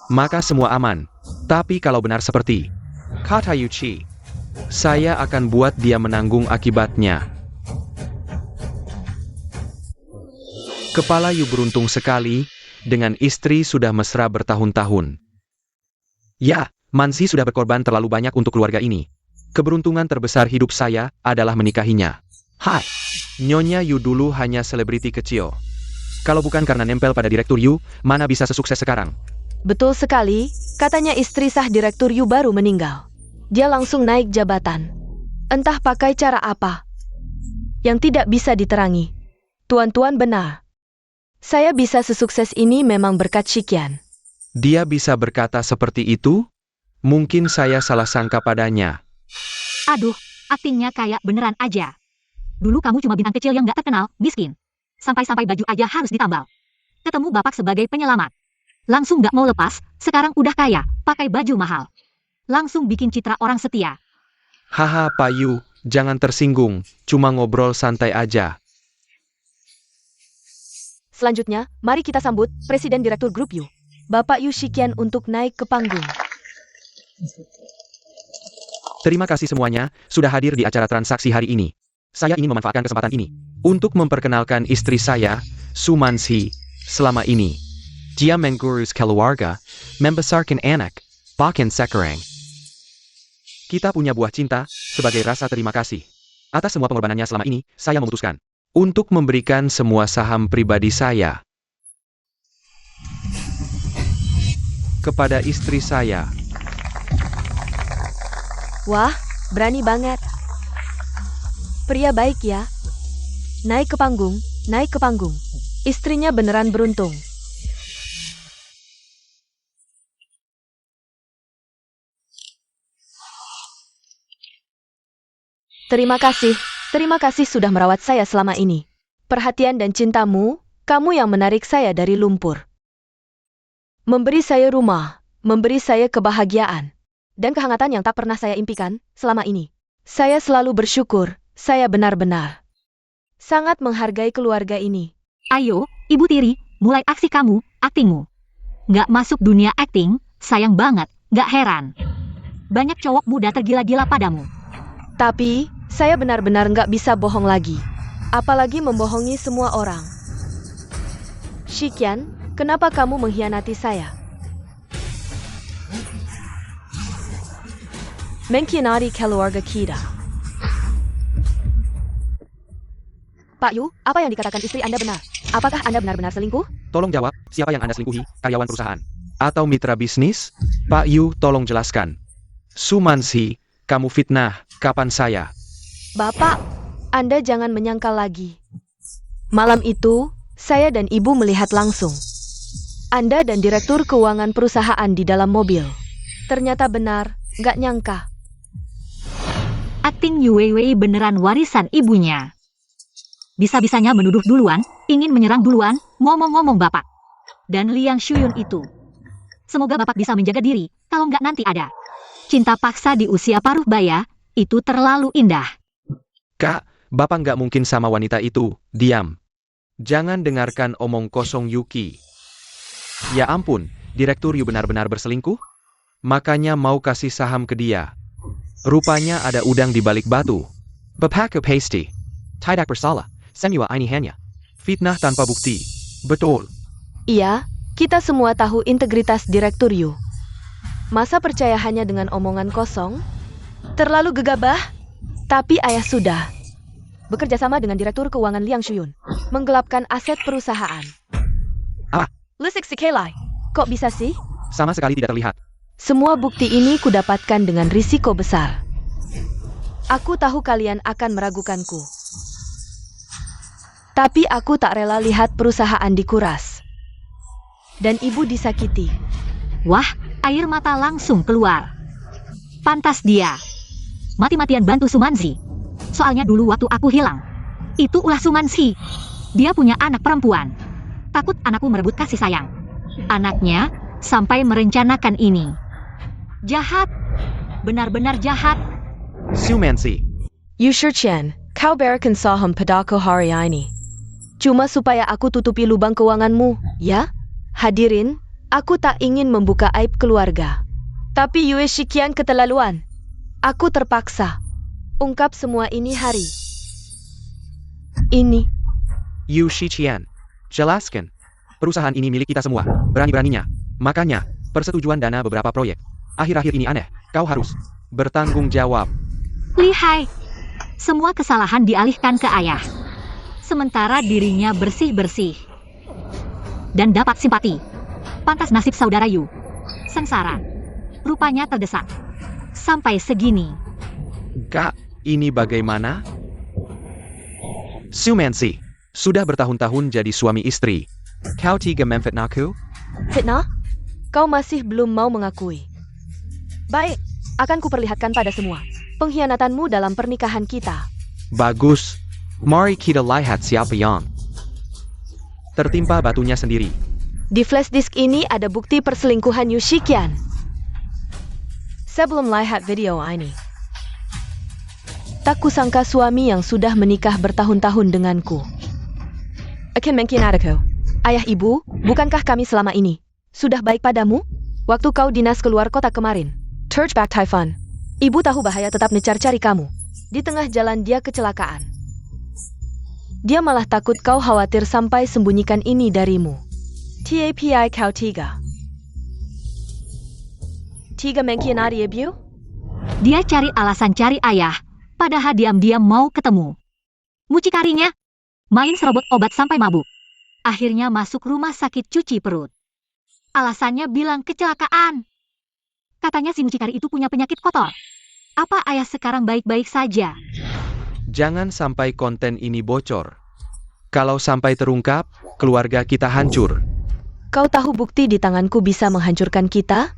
maka semua aman. Tapi kalau benar seperti kata Yuchi, saya akan buat dia menanggung akibatnya. Kepala Yu beruntung sekali, dengan istri sudah mesra bertahun-tahun. Ya, Mansi sudah berkorban terlalu banyak untuk keluarga ini. Keberuntungan terbesar hidup saya adalah menikahinya. Hai, Nyonya Yu dulu hanya selebriti kecil. Kalau bukan karena nempel pada Direktur Yu, mana bisa sesukses sekarang? Betul sekali, katanya istri sah Direktur Yu baru meninggal. Dia langsung naik jabatan. Entah pakai cara apa. Yang tidak bisa diterangi. Tuan-tuan benar. Saya bisa sesukses ini memang berkat Shikyan. Dia bisa berkata seperti itu? Mungkin saya salah sangka padanya. Aduh, aktingnya kayak beneran aja. Dulu kamu cuma bintang kecil yang gak terkenal, miskin. Sampai-sampai baju aja harus ditambal. Ketemu bapak sebagai penyelamat. Langsung gak mau lepas, sekarang udah kaya, pakai baju mahal. Langsung bikin citra orang setia. Haha Pak Yu, jangan tersinggung, cuma ngobrol santai aja. Selanjutnya, mari kita sambut Presiden Direktur Grup Yu, Bapak Yu Shikyan untuk naik ke panggung. Terima kasih semuanya, sudah hadir di acara transaksi hari ini. Saya ingin memanfaatkan kesempatan ini untuk memperkenalkan istri saya, Sumansi, selama ini. Dia mengurus keluarga, membesarkan anak, bahkan sekarang. Kita punya buah cinta, sebagai rasa terima kasih. Atas semua pengorbanannya selama ini, saya memutuskan untuk memberikan semua saham pribadi saya kepada istri saya. Wah, berani banget. Pria baik ya. Naik ke panggung, naik ke panggung. Istrinya beneran beruntung. Terima kasih sudah merawat saya selama ini. Perhatian dan cintamu, kamu yang menarik saya dari lumpur. Memberi saya rumah, memberi saya kebahagiaan, dan kehangatan yang tak pernah saya impikan selama ini. Saya selalu bersyukur, saya benar-benar sangat menghargai keluarga ini. Ayo, ibu tiri, mulai aksi kamu, aktingmu. Gak masuk dunia akting, sayang banget, gak heran. Banyak cowok muda tergila-gila padamu. Tapi, saya benar-benar nggak bisa bohong lagi. Apalagi membohongi semua orang. Shikyan, kenapa kamu mengkhianati saya? Mengkhianati keluarga kita. Pak Yu, apa yang dikatakan istri Anda benar? Apakah Anda benar-benar selingkuh? Tolong jawab, siapa yang Anda selingkuhi, karyawan perusahaan? Atau mitra bisnis? Pak Yu, tolong jelaskan. Sumansi, kamu fitnah, kapan saya? Bapak, Anda jangan menyangkal lagi. Malam itu, saya dan ibu melihat langsung. Anda dan direktur keuangan perusahaan di dalam mobil. Ternyata benar, nggak nyangka. Akting Yu Weiwei beneran warisan ibunya. Bisa-bisanya menuduh duluan, ingin menyerang duluan, ngomong-ngomong bapak. Dan Liang Shuyun itu. Semoga bapak bisa menjaga diri, kalau nggak nanti ada. Cinta paksa di usia paruh baya, itu terlalu indah. Kak, bapak nggak mungkin sama wanita itu. Diam. Jangan dengarkan omong kosong Yuki. Ya ampun, Direktur Yu benar-benar berselingkuh? Makanya mau kasih saham ke dia. Rupanya ada udang di balik batu. Bapak pasti. Tidak bersalah. Semua ini hanya fitnah tanpa bukti. Betul. Iya, kita semua tahu integritas Direktur Yu. Masa percaya hanya dengan omongan kosong? Terlalu gegabah? Tapi ayah sudah bekerja sama dengan Direktur Keuangan Liang Shuyun, menggelapkan aset perusahaan. Ah. Lusik Sikelai, kok bisa sih? Sama sekali tidak terlihat. Semua bukti ini kudapatkan dengan risiko besar. Aku tahu kalian akan meragukanku. Tapi aku tak rela lihat perusahaan dikuras. Dan ibu disakiti. Wah, air mata langsung keluar. Pantas dia. Mati-matian bantu Sumansi. Soalnya dulu waktu aku hilang, itu ulah Sumansi. Dia punya anak perempuan. Takut anakku merebut kasih sayang. Anaknya sampai merencanakan ini. Jahat. Benar-benar jahat. Sumansi. Yu Shichen, kau berikan saham padaku hari ini. Cuma supaya aku tutupi lubang keuanganmu, ya? Hadirin, aku tak ingin membuka aib keluarga. Tapi Yue Shikian keterlaluan. Aku terpaksa ungkap semua ini hari ini. Yu Shiqian. Jelaskan. Perusahaan ini milik kita semua. Berani-beraninya. Makanya, persetujuan dana beberapa proyek. Akhir-akhir ini aneh. Kau harus bertanggung jawab. Lihai. Semua kesalahan dialihkan ke ayah. Sementara dirinya bersih-bersih. Dan dapat simpati. Pantas nasib saudara Yu. Sengsara. Rupanya terdesak. Sampai segini. Kak, ini bagaimana? Sumansi. Sudah bertahun-tahun jadi suami istri. Kau tiga memfitnahku? Fitnah? Kau masih belum mau mengakui. Baik, akan kuperlihatkan pada semua pengkhianatanmu dalam pernikahan kita. Bagus. Mari kita lihat siapa yang tertimpa batunya sendiri. Di flash disk ini ada bukti perselingkuhan Yu Shikian. Sebelum lihat video ini, tak kusangka suami yang sudah menikah bertahun-tahun denganku akan mengkhianatiku. Ayah ibu, bukankah kami selama ini sudah baik padamu? Waktu kau dinas keluar kota kemarin, Turchback Typhoon, ibu tahu bahaya tetap mencari-cari kamu. Di tengah jalan dia kecelakaan. Dia malah takut kau khawatir sampai sembunyikan ini darimu. TAPI kau tiga mengkhianati ibu? Dia cari alasan cari ayah. Padahal diam-diam mau ketemu. Mucikarinya main serobot obat sampai mabuk. Akhirnya masuk rumah sakit cuci perut. Alasannya bilang kecelakaan. Katanya si mucikari itu punya penyakit kotor. Apa ayah sekarang baik-baik saja? Jangan sampai konten ini bocor. Kalau sampai terungkap, keluarga kita hancur. Kau tahu bukti di tanganku bisa menghancurkan kita?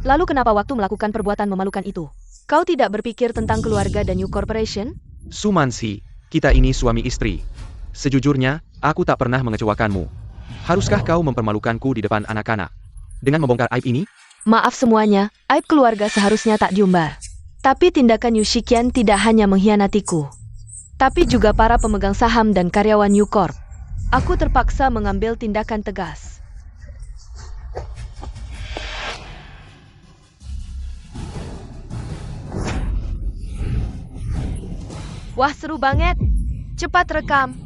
Lalu kenapa waktu melakukan perbuatan memalukan itu, kau tidak berpikir tentang keluarga dan Yu Corporation? Sumansi, kita ini suami istri. Sejujurnya, aku tak pernah mengecewakanmu. Haruskah kau mempermalukanku di depan anak-anak? Dengan membongkar aib ini? Maaf semuanya, aib keluarga seharusnya tak diumbar. Tapi tindakan Yu Shikian tidak hanya mengkhianatiku, tapi juga para pemegang saham dan karyawan Yu Corp. Aku terpaksa mengambil tindakan tegas. Wah, seru banget. Cepat rekam.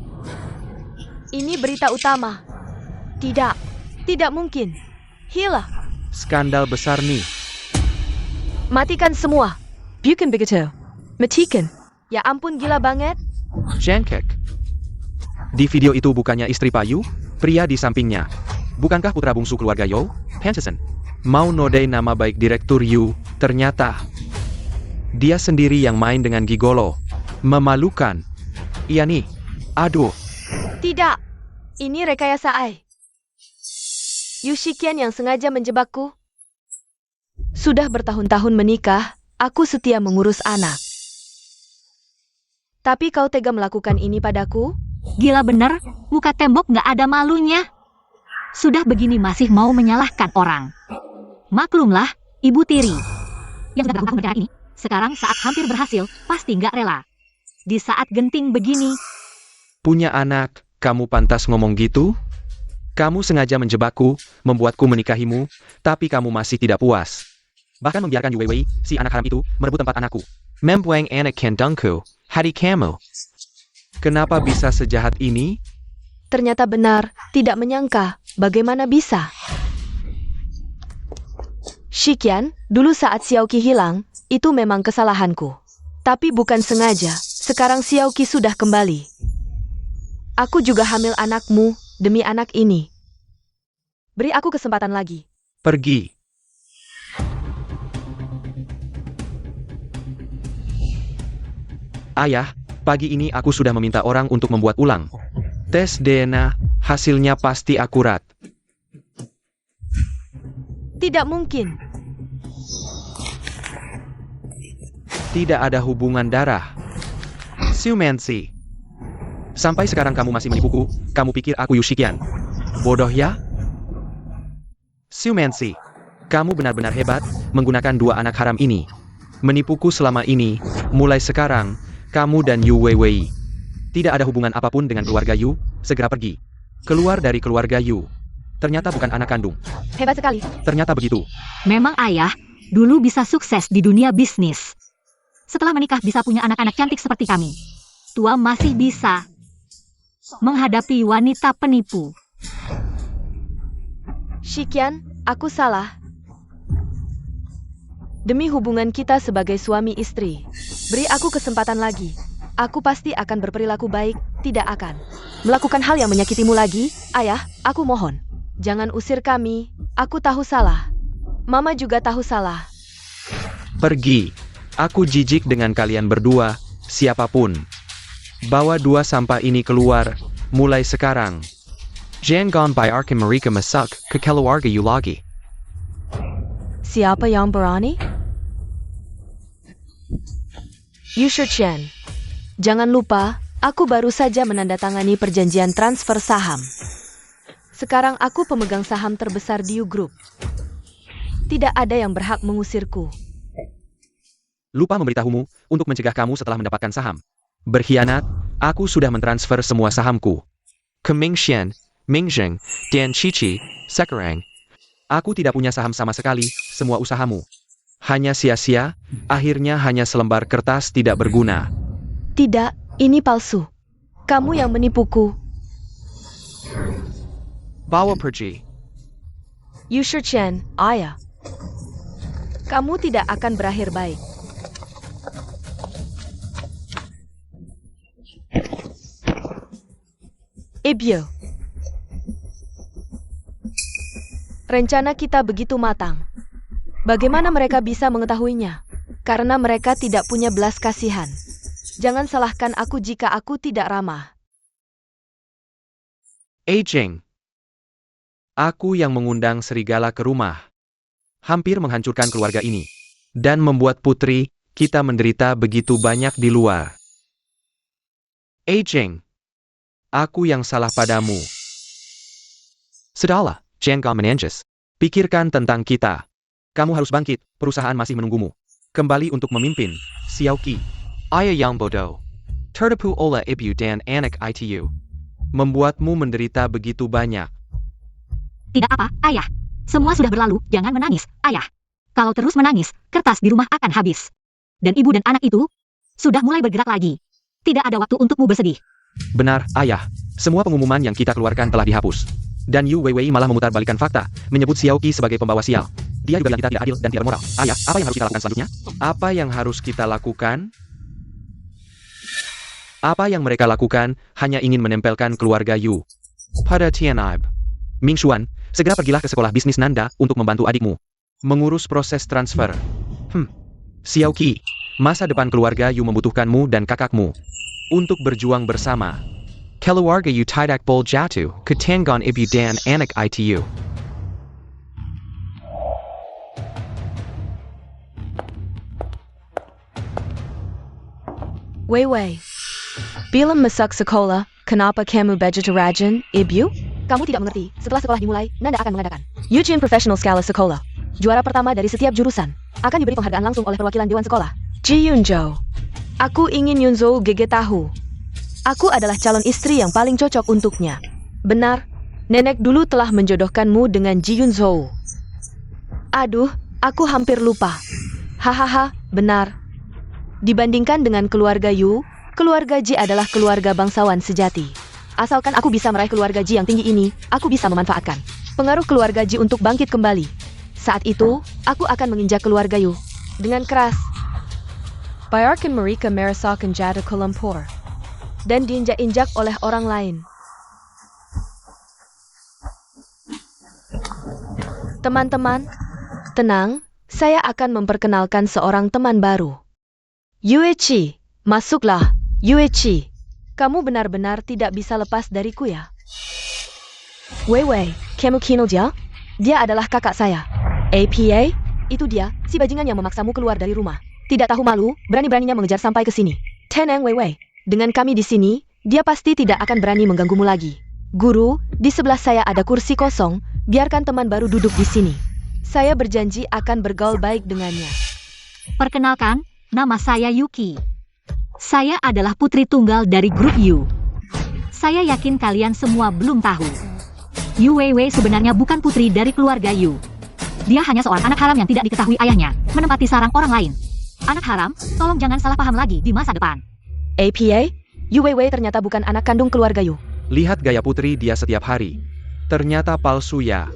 Ini berita utama. Tidak mungkin. Hila. Skandal besar nih. Matikan semua. Bukan begitu. Matikan. Ya ampun, gila banget. Jengkek. Di video itu bukannya istri Payu, pria di sampingnya. Bukankah putra bungsu keluarga Yo, Pantesan? Mau nodai nama baik Direktur Yu, ternyata dia sendiri yang main dengan gigolo. Memalukan. Iya nih. Aduh. Tidak. Ini rekayasa Ai. Yu Shiqian yang sengaja menjebakku. Sudah bertahun-tahun menikah, aku setia mengurus anak. Tapi kau tega melakukan ini padaku? Gila bener, muka tembok nggak ada malunya. Sudah begini masih mau menyalahkan orang. Maklumlah, Ibu Tiri. Yang sudah bertahun ini, sekarang saat hampir berhasil, pasti nggak rela. Di saat genting begini, Punya anak, kamu pantas ngomong gitu? Kamu sengaja menjebakku, membuatku menikahimu, tapi kamu masih tidak puas. Bahkan membiarkan Yu Weiwei, si anak haram itu, merebut tempat anakku. Membuang anak kandungku, hadi kamu. Kenapa bisa sejahat ini? Ternyata benar, tidak menyangka. Bagaimana bisa? Shiqian, dulu saat Xiaoqi hilang, itu memang kesalahanku. Tapi bukan sengaja, sekarang Xiaoqi sudah kembali. Aku juga hamil anakmu, demi anak ini. Beri aku kesempatan lagi. Pergi. Ayah, pagi ini aku sudah meminta orang untuk membuat ulang. Tes DNA, hasilnya pasti akurat. Tidak mungkin. Tidak ada hubungan darah. Xiumensi. Sampai sekarang kamu masih menipuku, kamu pikir aku Yu Shiqian. Bodoh ya? Xiumensi. Kamu benar-benar hebat, menggunakan dua anak haram ini. Menipuku selama ini, mulai sekarang, kamu dan Yu Weiwei. Tidak ada hubungan apapun dengan keluarga Yu, segera pergi. Keluar dari keluarga Yu. Ternyata bukan anak kandung. Hebat sekali. Ternyata begitu. memang ayah dulu bisa sukses di dunia bisnis. Setelah menikah bisa punya anak-anak cantik seperti kami. Tua masih bisa menghadapi wanita penipu. Shiqian, aku salah. Demi hubungan kita sebagai suami istri, beri aku kesempatan lagi. Aku pasti akan berperilaku baik, tidak akan melakukan hal yang menyakitimu lagi. Ayah, aku mohon. Jangan usir kami, aku tahu salah. Mama juga tahu salah. Pergi. Aku jijik dengan kalian berdua, siapapun. Bawa dua sampah ini keluar, mulai sekarang. Jangan biarkan mereka masuk ke keluarga Yu lagi. Siapa yang berani? Yu Shiqian. Jangan lupa, aku baru saja menandatangani perjanjian transfer saham. Sekarang aku pemegang saham terbesar di Yu Group. Tidak ada yang berhak mengusirku. Lupa memberitahumu, untuk mencegah kamu setelah mendapatkan saham. Berkhianat, aku sudah mentransfer semua sahamku. Ke Mingxian, Mingzheng, Dan Chichi, Sekarang. Aku tidak punya saham sama sekali, semua usahamu. Hanya sia-sia, akhirnya hanya selembar kertas tidak berguna. Tidak, ini palsu. Kamu yang menipuku. Bawa pergi. Yu Shiqian, ayah. Kamu tidak akan berakhir baik. Ebyo. Rencana kita begitu matang. Bagaimana mereka bisa mengetahuinya? Karena mereka tidak punya belas kasihan. Jangan salahkan aku jika aku tidak ramah. Cheng. Aku yang mengundang serigala ke rumah. Hampir menghancurkan keluarga ini. Dan membuat putri, kita menderita begitu banyak di luar. Cheng. Aku yang salah padamu. Sudahlah, jangan menanjis. Pikirkan tentang kita. Kamu harus bangkit, perusahaan masih menunggumu. Kembali untuk memimpin, Xiaoqi. Ayah yang bodoh. Tertipu oleh ibu dan anak itu. Membuatmu menderita begitu banyak. Tidak apa, ayah. Semua sudah berlalu, jangan menangis, ayah. Kalau terus menangis, kertas di rumah akan habis. Dan ibu dan anak itu sudah mulai bergerak lagi. Tidak ada waktu untukmu bersedih. Benar, ayah. Semua pengumuman yang kita keluarkan telah dihapus. Dan Yu Weiwei malah memutarbalikkan fakta, menyebut Xiaoqi sebagai pembawa sial. Dia juga bilang kita tidak adil dan tidak bermoral. Ayah, apa yang harus kita lakukan selanjutnya? Apa yang harus kita lakukan? Apa yang mereka lakukan, hanya ingin menempelkan keluarga Yu pada Tianib. Mingxuan, segera pergilah ke sekolah bisnis Nanda untuk membantu adikmu mengurus proses transfer. Xiaoqi, Masa depan keluarga Yu membutuhkanmu dan kakakmu untuk berjuang bersama. Keluarga Yu tidak boleh jatuh ke tangan ibu dan anak itu. Wei Wei. Bila masuk sekolah, kenapa kamu belajar rajin, Ibu? Kamu tidak mengerti. Setelah sekolah dimulai, Nanda akan mengadakan Ujian Profesional Skala Sekolah. Juara pertama dari setiap jurusan akan diberi penghargaan langsung oleh perwakilan Dewan Sekolah. Ji Yunzhou. Aku ingin Yunzhou gege tahu. Aku adalah calon istri yang paling cocok untuknya. Benar, nenek dulu telah menjodohkanmu dengan Ji Yunzhou. Aduh, aku hampir lupa. Hahaha, benar. Dibandingkan dengan keluarga Yu, keluarga Ji adalah keluarga bangsawan sejati. Asalkan aku bisa meraih keluarga Ji yang tinggi ini, aku bisa memanfaatkan pengaruh keluarga Ji untuk bangkit kembali. Saat itu, aku akan menginjak keluarga Yu dengan keras. Biarkan mereka merasakan jatuh ke lumpur dan diinjak-injak oleh orang lain. Teman-teman, tenang, saya akan memperkenalkan seorang teman baru. Yuechi, masuklah, Yuechi. Kamu benar-benar tidak bisa lepas dariku ya. Wei Wei, kamu kenal dia? Dia adalah kakak saya. APA? Itu dia, si bajingan yang memaksamu keluar dari rumah. Tidak tahu malu, berani-beraninya mengejar sampai ke sini. Tenang Wei Wei, dengan kami di sini, dia pasti tidak akan berani mengganggumu lagi. Guru, di sebelah saya ada kursi kosong, biarkan teman baru duduk di sini. Saya berjanji akan bergaul baik dengannya. Perkenalkan, nama saya Yuki. Saya adalah putri tunggal dari grup Yu. Saya yakin kalian semua belum tahu. Yu Weiwei sebenarnya bukan putri dari keluarga Yu. Dia hanya seorang anak haram yang tidak diketahui ayahnya, menempati sarang orang lain. Anak haram, tolong jangan salah paham lagi di masa depan. APA? Yu Weiwei ternyata bukan anak kandung keluarga Yu. Lihat gaya putri dia setiap hari. Ternyata palsu ya.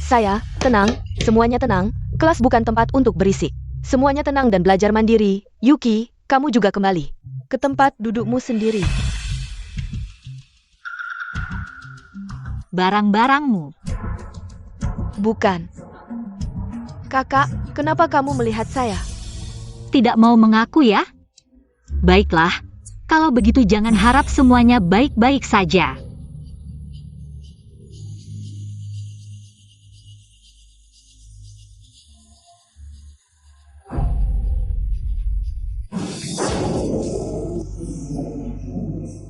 Saya, tenang, semuanya tenang, kelas bukan tempat untuk berisik. Semuanya tenang dan belajar mandiri. Yuki, kamu juga kembali ke tempat dudukmu sendiri. Barang-barangmu. Bukan. Kakak, kenapa kamu melihat saya? Tidak mau mengaku ya? Baiklah, kalau begitu jangan harap semuanya baik-baik saja.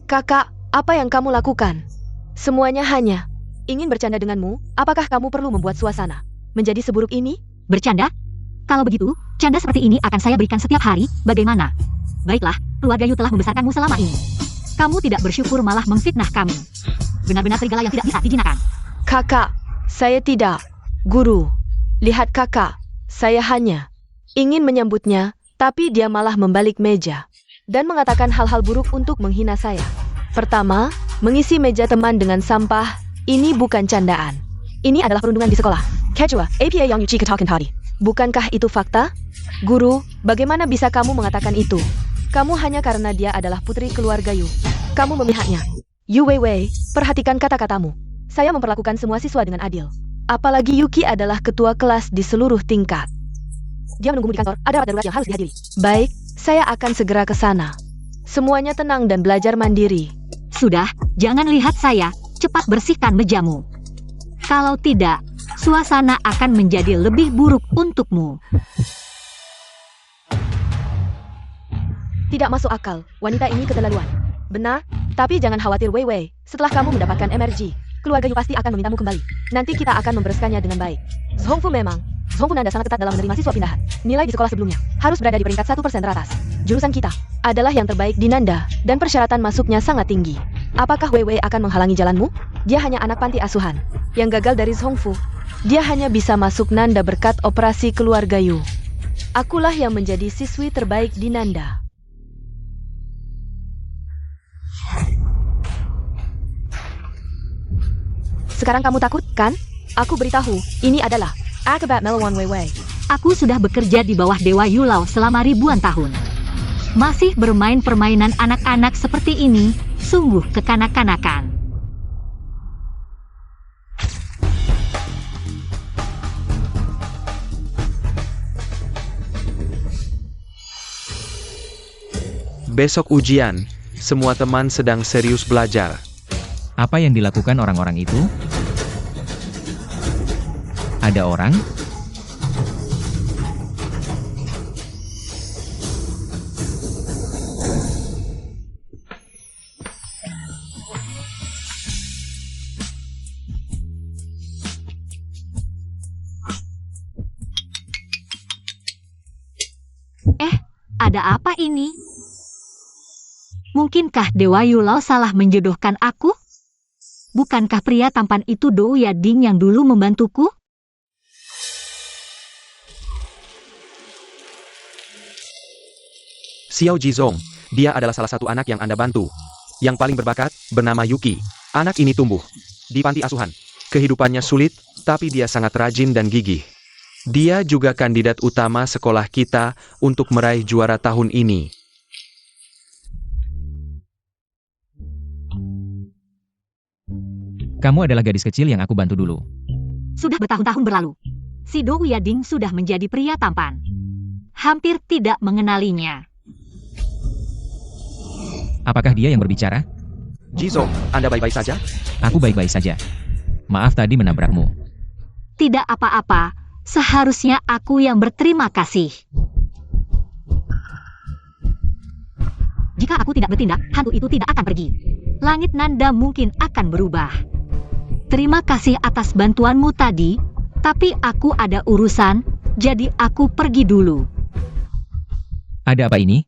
Kakak, apa yang kamu lakukan? Semuanya hanya ingin bercanda denganmu. Apakah kamu perlu membuat suasana menjadi seburuk ini? Bercanda? Kalau begitu, canda seperti ini akan saya berikan setiap hari, bagaimana? Baiklah, keluarga Yu telah membesarkanmu selama ini. Kamu tidak bersyukur malah memfitnah kami. Benar-benar serigala yang tidak bisa dijinakkan. Kakak, saya tidak. Guru, lihat kakak, saya hanya ingin menyambutnya, tapi dia malah membalik meja dan mengatakan hal-hal buruk untuk menghina saya. Pertama, mengisi meja teman dengan sampah, ini bukan candaan. Ini adalah perundungan di sekolah. Kedua, APA yang Yuchi ketakan tadi. Bukankah itu fakta? Guru, bagaimana bisa kamu mengatakan itu? Kamu hanya karena dia adalah putri keluarga Yu. Kamu memihaknya. Yu Weiwei, perhatikan kata-katamu. Saya memperlakukan semua siswa dengan adil. Apalagi Yuki adalah ketua kelas di seluruh tingkat. Dia menunggumu di kantor, ada rapat darurat yang harus dihadiri. Baik, saya akan segera ke sana. Semuanya tenang dan belajar mandiri. Sudah, jangan lihat saya, cepat bersihkan mejamu. Kalau tidak, suasana akan menjadi lebih buruk untukmu. Tidak masuk akal, wanita ini keterlaluan. Benar, tapi jangan khawatir Weiwei. Setelah kamu mendapatkan MRG, keluarga Yu pasti akan memintamu kembali. Nanti kita akan membereskannya dengan baik. Zhongfu memang. Zhongfu Nanda sangat ketat dalam menerima siswa pindahan. Nilai di sekolah sebelumnya harus berada di peringkat 1% teratas. Jurusan kita adalah yang terbaik di Nanda, dan persyaratan masuknya sangat tinggi. Apakah Weiwei akan menghalangi jalanmu? Dia hanya anak panti asuhan yang gagal dari Zhongfu. Dia hanya bisa masuk Nanda berkat operasi keluarga Yu. Akulah yang menjadi siswi terbaik di Nanda. Sekarang kamu takut, kan? Aku beritahu, ini adalah akibat melawan Weiwei. Aku sudah bekerja di bawah Dewa Yulau selama ribuan tahun. Masih bermain permainan anak-anak seperti ini, sungguh kekanak-kanakan. Besok ujian, semua teman sedang serius belajar. Apa yang dilakukan orang-orang itu? Ada orang? Ada apa ini? Mungkinkah Dewa Yulao salah menjodohkan aku? Bukankah pria tampan itu Dou Yading yang dulu membantuku? Xiao Jizong, dia adalah salah satu anak yang Anda bantu. Yang paling berbakat, bernama Yuki. Anak ini tumbuh di panti asuhan. Kehidupannya sulit, tapi dia sangat rajin dan gigih. Dia juga kandidat utama sekolah kita untuk meraih juara tahun ini. Kamu adalah gadis kecil yang aku bantu dulu. Sudah bertahun-tahun berlalu. Si Dou Yading sudah menjadi pria tampan. Hampir tidak mengenalinya. Apakah dia yang berbicara? Jizong, Anda baik-baik saja? Aku baik-baik saja. Maaf tadi menabrakmu. Tidak apa-apa. Seharusnya aku yang berterima kasih. Jika aku tidak bertindak, hantu itu tidak akan pergi. Langit Nanda mungkin akan berubah. Terima kasih atas bantuanmu tadi, tapi aku ada urusan, jadi aku pergi dulu. Ada apa ini?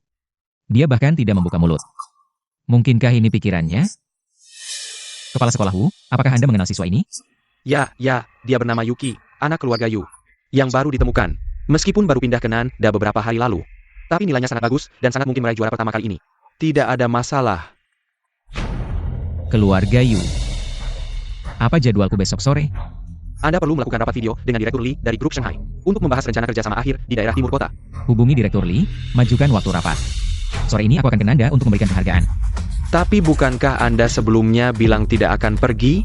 Dia bahkan tidak membuka mulut. Mungkinkah ini pikirannya? Kepala sekolahku, apakah Anda mengenal siswa ini? Ya, dia bernama Yuki, anak keluarga Yu. Yang baru ditemukan, meskipun baru pindah ke Nanda beberapa hari lalu. Tapi nilainya sangat bagus dan sangat mungkin meraih juara pertama kali ini. Tidak ada masalah. Keluarga Yu. Apa jadwalku besok sore? Anda perlu melakukan rapat video dengan Direktur Lee dari grup Shanghai untuk membahas rencana kerjasama akhir di daerah timur kota. Hubungi Direktur Lee, majukan waktu rapat. Sore ini aku akan ke Nanda untuk memberikan penghargaan. Tapi bukankah Anda sebelumnya bilang tidak akan pergi?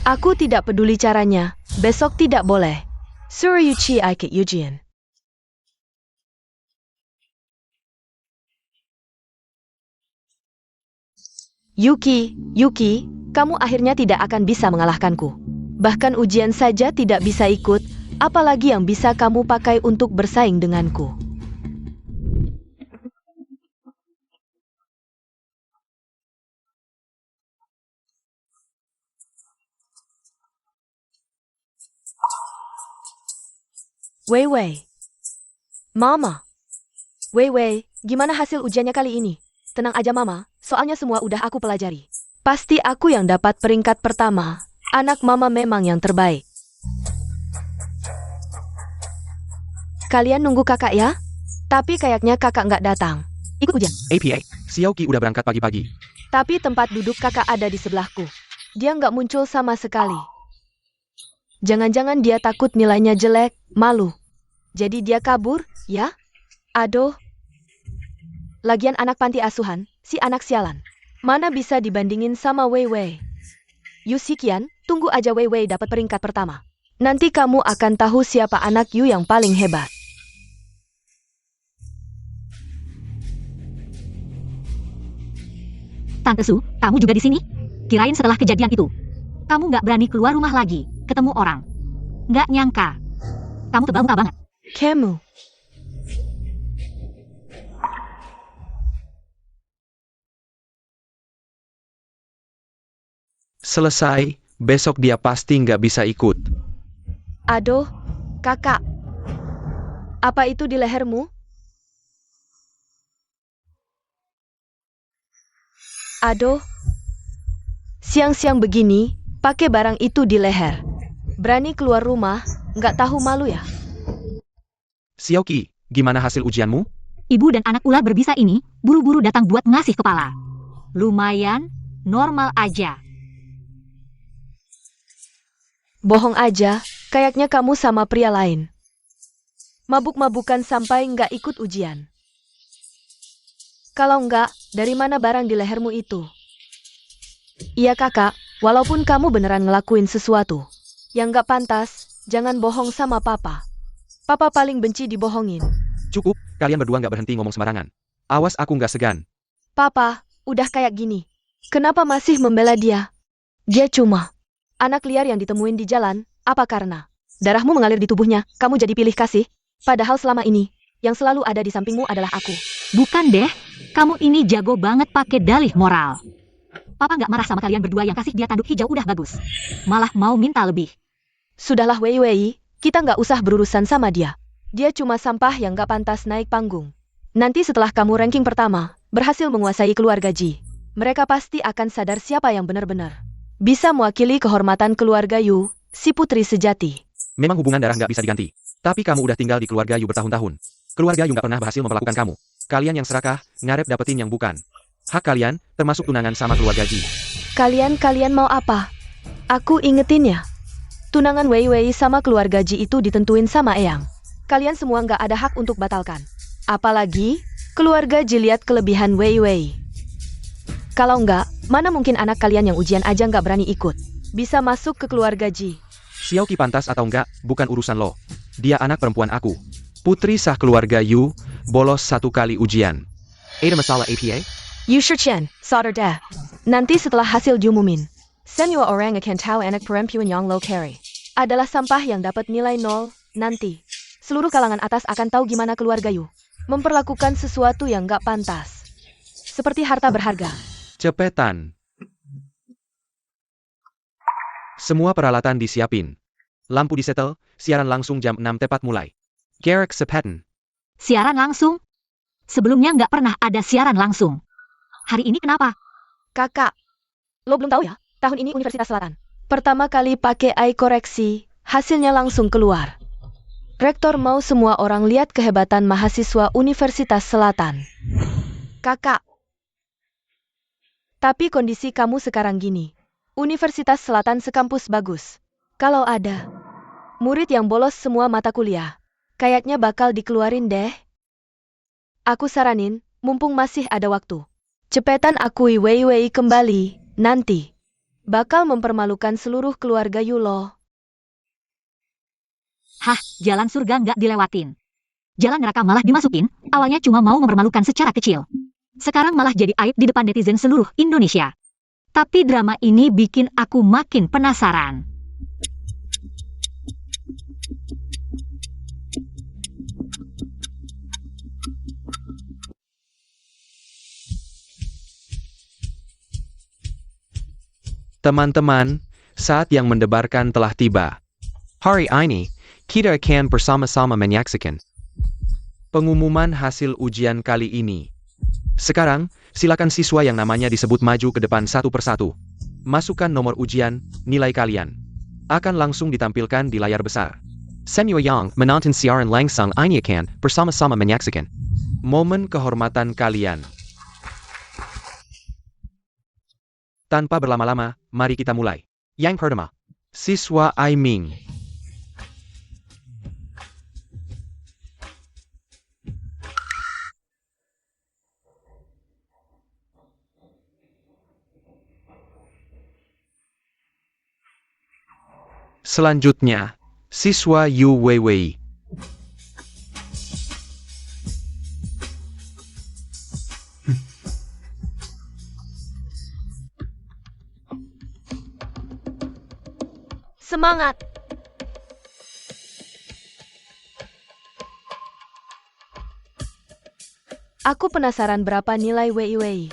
Aku tidak peduli caranya. Besok tidak boleh. Surayuchi Aikit Yujian. Yuki, kamu akhirnya tidak akan bisa mengalahkanku. Bahkan ujian saja tidak bisa ikut, apalagi yang bisa kamu pakai untuk bersaing denganku. Wei. Mama. Wei, gimana hasil ujiannya kali ini? Tenang aja Mama, soalnya semua udah aku pelajari. Pasti aku yang dapat peringkat pertama. Anak Mama memang yang terbaik. Kalian nunggu kakak ya? Tapi kayaknya kakak nggak datang. Ikut ujian. APA, Xiaoqi udah berangkat pagi-pagi. Tapi tempat duduk kakak ada di sebelahku. Dia nggak muncul sama sekali. Jangan-jangan dia takut nilainya jelek, malu. Jadi dia kabur, ya? Aduh. Lagian anak panti asuhan, si anak sialan. Mana bisa dibandingin sama Wei. Yusikian, tunggu aja Wei dapat peringkat pertama. Nanti kamu akan tahu siapa anak Yu yang paling hebat. Tante Su, kamu juga di sini? Kirain setelah kejadian itu, kamu nggak berani keluar rumah lagi, ketemu orang. Nggak nyangka. Kamu tebal muka banget. Kamu. Selesai, besok dia pasti nggak bisa ikut. Aduh, kakak. Apa itu di lehermu? Aduh. Siang-siang begini, pakai barang itu di leher. Berani keluar rumah, nggak tahu malu ya? Xiaoqi, gimana hasil ujianmu? Ibu dan anak ular berbisa ini buru-buru datang buat ngasih kepala. Lumayan, normal aja. Bohong aja, kayaknya kamu sama pria lain. Mabuk-mabukan sampai nggak ikut ujian. Kalau nggak, dari mana barang di lehermu itu? Iya kakak, Walaupun kamu beneran ngelakuin sesuatu yang gak pantas, jangan bohong sama papa. Papa paling benci dibohongin. Cukup, kalian berdua nggak berhenti ngomong sembarangan. Awas aku nggak segan. Papa, udah kayak gini. Kenapa masih membela dia? Dia cuma anak liar yang ditemuin di jalan. Apa karena darahmu mengalir di tubuhnya, kamu jadi pilih kasih? Padahal selama ini, yang selalu ada di sampingmu adalah aku. Bukan deh, kamu ini jago banget pakai dalih moral. Papa nggak marah sama kalian berdua yang kasih dia tanduk hijau udah bagus. Malah mau minta lebih. Sudahlah Wei Wei, kita nggak usah berurusan sama dia. Dia cuma sampah yang nggak pantas naik panggung. Nanti setelah kamu ranking pertama, berhasil menguasai keluarga Ji, mereka pasti akan sadar siapa yang benar-benar bisa mewakili kehormatan keluarga Yu, si putri sejati. Memang hubungan darah nggak bisa diganti. Tapi kamu udah tinggal di keluarga Yu bertahun-tahun. Keluarga Yu nggak pernah berhasil memperlakukan kamu. Kalian yang serakah, ngarep dapetin yang bukan. Hak kalian, termasuk tunangan sama keluarga Ji. Kalian mau apa? Aku ingetin ya. Tunangan Wei Wei sama keluarga Ji itu ditentuin sama Eyang. Kalian semua nggak ada hak untuk batalkan. Apalagi, keluarga Ji lihat kelebihan Wei Wei. Kalau nggak, mana mungkin anak kalian yang ujian aja nggak berani ikut bisa masuk ke keluarga Ji. Xiao Qi pantas atau enggak, bukan urusan lo. Dia anak perempuan aku. Putri sah keluarga Yu, bolos 1 kali ujian. Ada masalah APA? Yu Shichen, solder deh. Nanti setelah hasil diumumin, semua orang akan tahu anak perempuan yang lo carry adalah sampah yang dapat nilai 0. Nanti, seluruh kalangan atas akan tahu gimana keluarga Yu memperlakukan sesuatu yang gak pantas. Seperti harta berharga. Cepetan. Semua peralatan disiapin. Lampu disetel, siaran langsung jam 6 tepat mulai. Garrick Sepaten. Siaran langsung? Sebelumnya nggak pernah ada siaran langsung. Hari ini kenapa? Kakak, lo belum tahu ya? Tahun ini Universitas Selatan pertama kali pakai AI koreksi, hasilnya langsung keluar. Rektor mau semua orang lihat kehebatan mahasiswa Universitas Selatan. Kakak, tapi kondisi kamu sekarang gini. Universitas Selatan sekampus bagus. Kalau ada murid yang bolos semua mata kuliah, kayaknya bakal dikeluarin deh. Aku saranin, mumpung masih ada waktu, cepetan akui Wei Wei kembali, nanti bakal mempermalukan seluruh keluarga Yu loh. Hah, jalan surga nggak dilewatin. Jalan neraka malah dimasukin, awalnya cuma mau mempermalukan secara kecil. Sekarang malah jadi aib di depan netizen seluruh Indonesia. Tapi drama ini bikin aku makin penasaran. Teman-teman, saat yang mendebarkan telah tiba. Hari ini, kita akan bersama-sama menyaksikan pengumuman hasil ujian kali ini. Sekarang, silakan siswa yang namanya disebut maju ke depan satu persatu. Masukkan nomor ujian, nilai kalian. Akan langsung ditampilkan di layar besar. Semua yang menonton siaran langsung ini akan bersama-sama menyaksikan momen kehormatan kalian. Tanpa berlama-lama, mari kita mulai. Yang pertama, siswa Aiming. Selanjutnya, siswa Yu Weiwei. Semangat! Aku penasaran berapa nilai Wei Wei.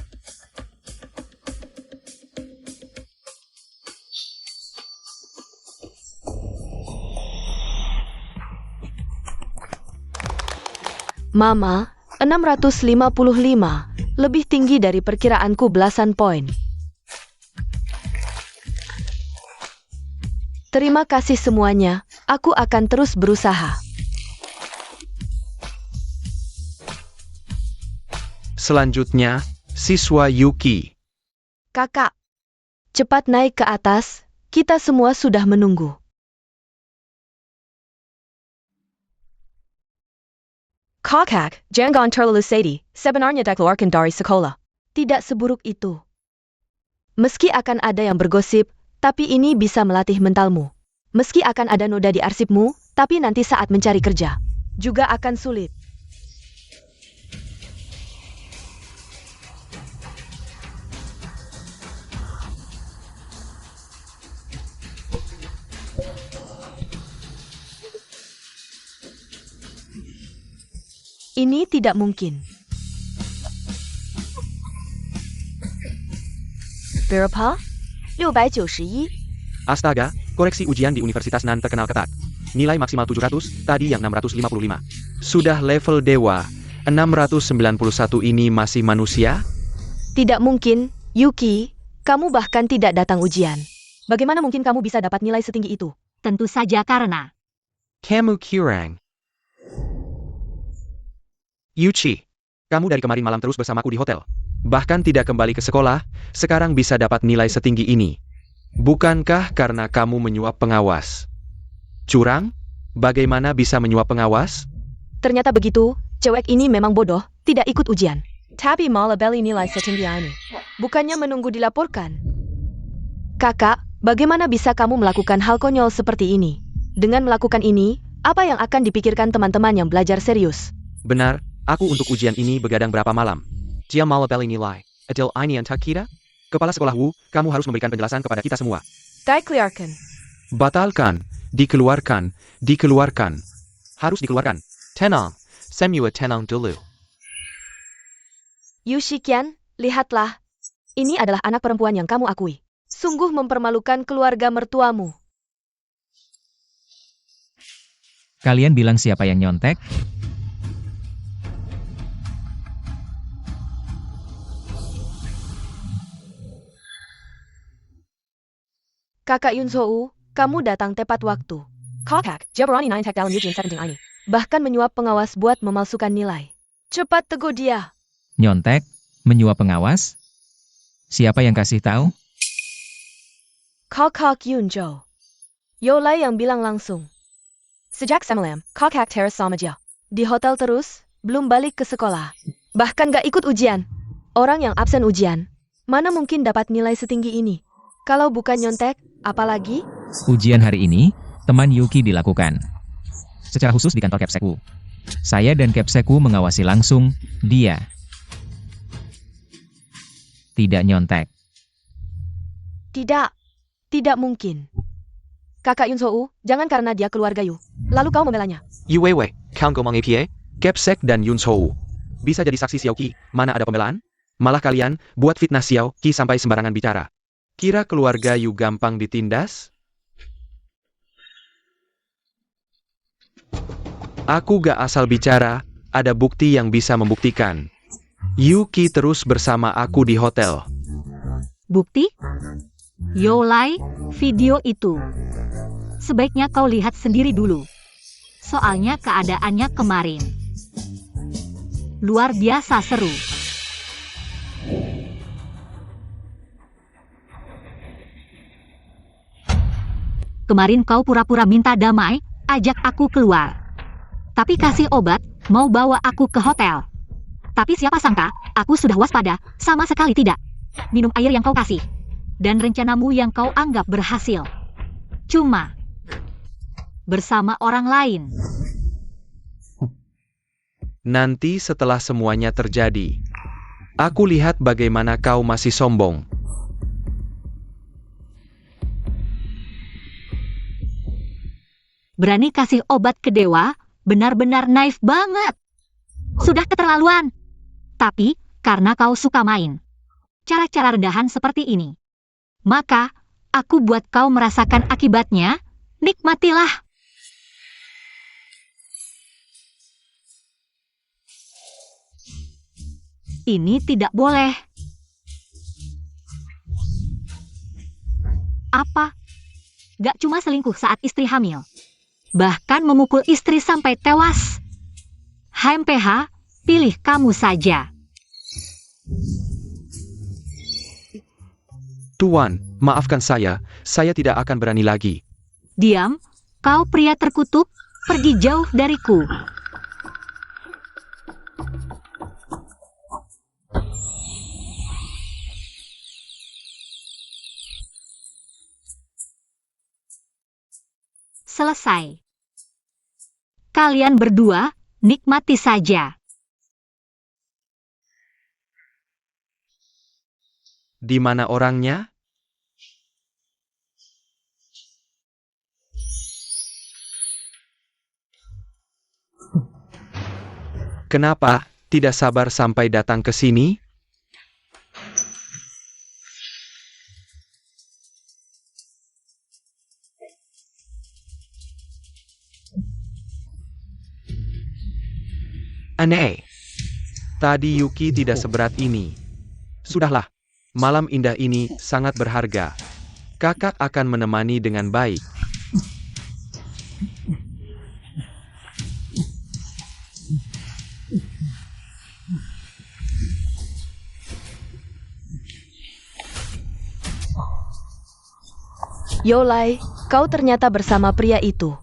Mama, 655, lebih tinggi dari perkiraanku belasan poin. Terima kasih semuanya, aku akan terus berusaha. Selanjutnya, siswa Yuki. Kakak, cepat naik ke atas, kita semua sudah menunggu. Kakak, jangan terlalu sedih, sebenarnya dikeluarkan dari sekolah. Tidak seburuk itu. Meski akan ada yang bergosip, tapi ini bisa melatih mentalmu. Meski akan ada noda di arsipmu, tapi nanti saat mencari kerja, juga akan sulit. Ini tidak mungkin. Berapa? 691. Astaga, koreksi ujian di Universitas Nan terkenal ketat. Nilai maksimal 700, tadi yang 655. Sudah level dewa, 691 ini masih manusia? Tidak mungkin, Yuki. Kamu bahkan tidak datang ujian. Bagaimana mungkin kamu bisa dapat nilai setinggi itu? Tentu saja karena Kamu kurang. Yuchi, kamu dari kemarin malam terus bersamaku di hotel. Bahkan tidak kembali ke sekolah, sekarang bisa dapat nilai setinggi ini. Bukankah karena kamu menyuap pengawas? Curang? Bagaimana bisa menyuap pengawas? Ternyata begitu, cewek ini memang bodoh, tidak ikut ujian. Tapi malah beli nilai setinggi ini. Bukannya menunggu dilaporkan. Kakak, bagaimana bisa kamu melakukan hal konyol seperti ini? Dengan melakukan ini, apa yang akan dipikirkan teman-teman yang belajar serius? Benar, aku untuk ujian ini begadang berapa malam. Dia malah beli nilai. Adil ini yang tak kira? Kepala sekolah Wu, kamu harus memberikan penjelasan kepada kita semua. Dikeluarkan. Batalkan, dikeluarkan, dikeluarkan. Harus dikeluarkan. Tenang, semua tenang dulu. Yushikian, lihatlah. Ini adalah anak perempuan yang kamu akui. Sungguh mempermalukan keluarga mertuamu. Kalian bilang siapa yang nyontek? Kakak Yunsou, kamu datang tepat waktu. Kakak, dia berani nyantek dalam ujian sepenting ini. Bahkan menyuap pengawas buat memalsukan nilai. Cepat tegur dia. Nyontek? Menyuap pengawas? Siapa yang kasih tahu? Kakak Yunjo. Yolai yang bilang langsung. Sejak semalam, kakak teras sama dia. Di hotel terus, belum balik ke sekolah. Bahkan gak ikut ujian. Orang yang absen ujian, mana mungkin dapat nilai setinggi ini? Kalau bukan nyontek, apalagi? Ujian hari ini, teman Yuki dilakukan. Secara khusus di kantor Kepseku. Saya dan Kepseku mengawasi langsung dia. Tidak nyontek. Tidak mungkin. Kakak Yunsou, jangan karena dia keluarga Yu. Lalu kau membelanya. Yuwewe, kau ngomong APA, Kepsek dan Yunsou. Bisa jadi saksi Xiaoqi, mana ada pembelaan? Malah kalian, buat fitnah Xiaoqi sampai sembarangan bicara. Kira keluarga Yu gampang ditindas? Aku gak asal bicara, ada bukti yang bisa membuktikan. Yuki terus bersama aku di hotel. bukti? Yolai, video itu. Sebaiknya kau lihat sendiri dulu. Soalnya keadaannya kemarin luar biasa seru. Kemarin kau pura-pura minta damai, ajak aku keluar. Tapi kasih obat, mau bawa aku ke hotel. Tapi siapa sangka, aku sudah waspada, sama sekali tidak. Minum air yang kau kasih. Dan rencanamu yang kau anggap berhasil. Cuma bersama orang lain. Nanti setelah semuanya terjadi, aku lihat bagaimana kau masih sombong. Berani kasih obat ke dewa, benar-benar naif banget. Sudah keterlaluan. Tapi, karena kau suka main cara-cara rendahan seperti ini, maka, aku buat kau merasakan akibatnya, nikmatilah. Ini tidak boleh. Apa? Gak cuma selingkuh saat istri hamil. Bahkan memukul istri sampai tewas. HMPH, pilih kamu saja. Tuan, maafkan saya tidak akan berani lagi. Diam, kau pria terkutuk, pergi jauh dariku. selesai. Kalian berdua, nikmati saja. Di mana orangnya? Kenapa tidak sabar sampai datang ke sini? Aneh. Tadi Yuki tidak seberat ini. Sudahlah, malam indah ini sangat berharga. Kakak akan menemani dengan baik. Yolai, kau ternyata bersama pria itu.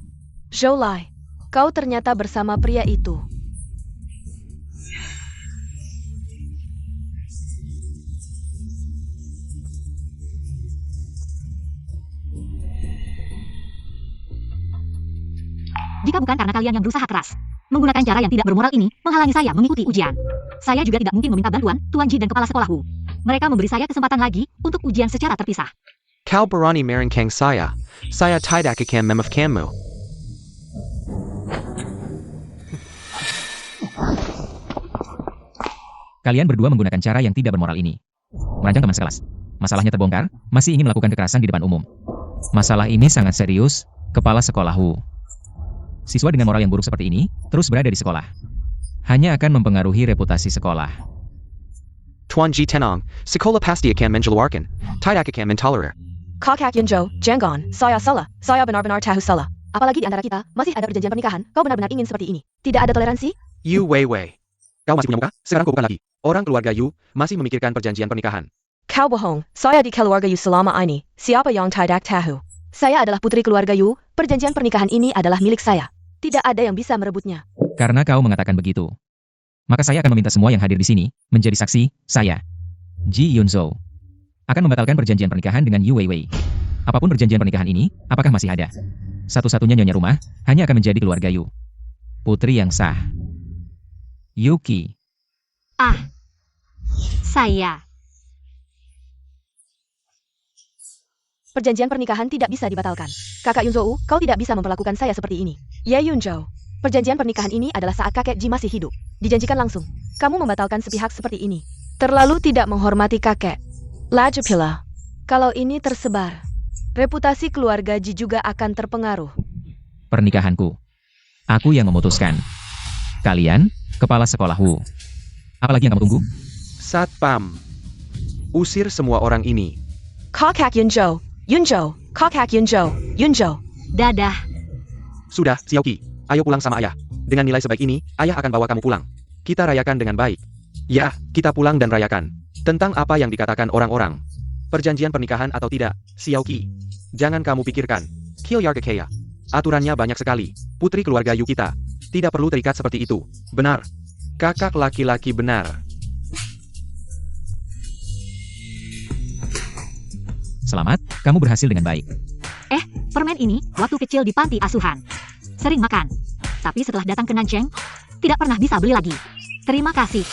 Zhou-Lai, kau ternyata bersama pria itu. Jika bukan karena kalian yang berusaha keras, menggunakan cara yang tidak bermoral ini, menghalangi saya mengikuti ujian. Saya juga tidak mungkin meminta bantuan Tuan Ji dan kepala sekolah Wu. Mereka memberi saya kesempatan lagi untuk ujian secara terpisah. Kau berani merengkang saya. Saya tidak akan memaafkanmu. Kalian berdua menggunakan cara yang tidak bermoral ini. Merancang teman sekelas. Masalahnya terbongkar, masih ingin melakukan kekerasan di depan umum. Masalah ini sangat serius, kepala sekolah Wu. Siswa dengan moral yang buruk seperti ini, terus berada di sekolah. Hanya akan mempengaruhi reputasi sekolah. Tuan Ji tenang, sekolah pasti akan mengeluarkan. Tidak akan mentolerir. Kakak Yunzhou, jangan, saya salah. Saya benar-benar tahu salah. Apalagi di antara kita, masih ada perjanjian pernikahan. Kau benar-benar ingin seperti ini. Tidak ada toleransi? Yu Wei. Kau masih punya muka? Sekarang kau bukan lagi. Orang keluarga Yu masih memikirkan perjanjian pernikahan. Kau bohong. Saya di keluarga Yu selama ini. Siapa yang tidak tahu? Saya adalah putri keluarga Yu. Perjanjian pernikahan ini adalah milik saya. Tidak ada yang bisa merebutnya. Karena kau mengatakan begitu, maka saya akan meminta semua yang hadir di sini menjadi saksi. Saya, Ji Yunzhou, akan membatalkan perjanjian pernikahan dengan Yu Weiwei. Apapun perjanjian pernikahan ini, apakah masih ada? Satu-satunya nyonya rumah hanya akan menjadi keluarga Yu. Putri yang sah. Yuki. Saya. Perjanjian pernikahan tidak bisa dibatalkan. Kakak Yunzhou, kau tidak bisa memperlakukan saya seperti ini. Ya Yunzhou, perjanjian pernikahan ini adalah saat kakek Ji masih hidup. Dijanjikan langsung. Kamu membatalkan sepihak seperti ini. Terlalu tidak menghormati kakek. Laju pula. Kalau ini tersebar, reputasi keluarga Ji juga akan terpengaruh. Pernikahanku. Aku yang memutuskan. Kalian, kepala sekolah Wu. Apalagi yang kamu tunggu? Satpam. Usir semua orang ini. Kakak Yunzhou, Kakak Yunzhou. Dadah. Sudah, Xiaoqi. Ayo pulang sama ayah. Dengan nilai sebaik ini, ayah akan bawa kamu pulang. Kita rayakan dengan baik. Ya, kita pulang dan rayakan. Tentang apa yang dikatakan orang-orang. Perjanjian pernikahan atau tidak, Xiaoqi. Jangan kamu pikirkan. Kilyarga. Aturannya banyak sekali. Putri keluarga Yu kita. Tidak perlu terikat seperti itu. Benar. Kakak laki-laki benar. Selamat, kamu berhasil dengan baik. Permen ini waktu kecil di panti asuhan. Sering makan. Tapi setelah datang ke Nancheng, tidak pernah bisa beli lagi. Terima kasih.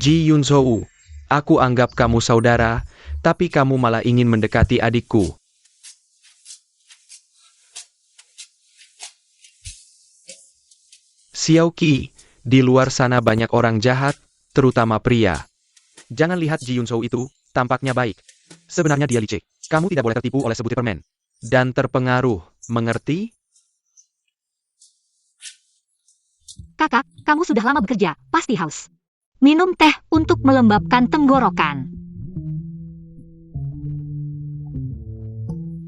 Ji Yunzhou. Aku anggap kamu saudara, tapi kamu malah ingin mendekati adikku. Xiaoqi, di luar sana banyak orang jahat, terutama pria. Jangan lihat Ji Yunzhou itu, tampaknya baik. Sebenarnya dia licik. Kamu tidak boleh tertipu oleh sebutir permen. Dan terpengaruh, mengerti? Kakak, kamu sudah lama bekerja, pasti haus. Minum teh untuk melembabkan tenggorokan.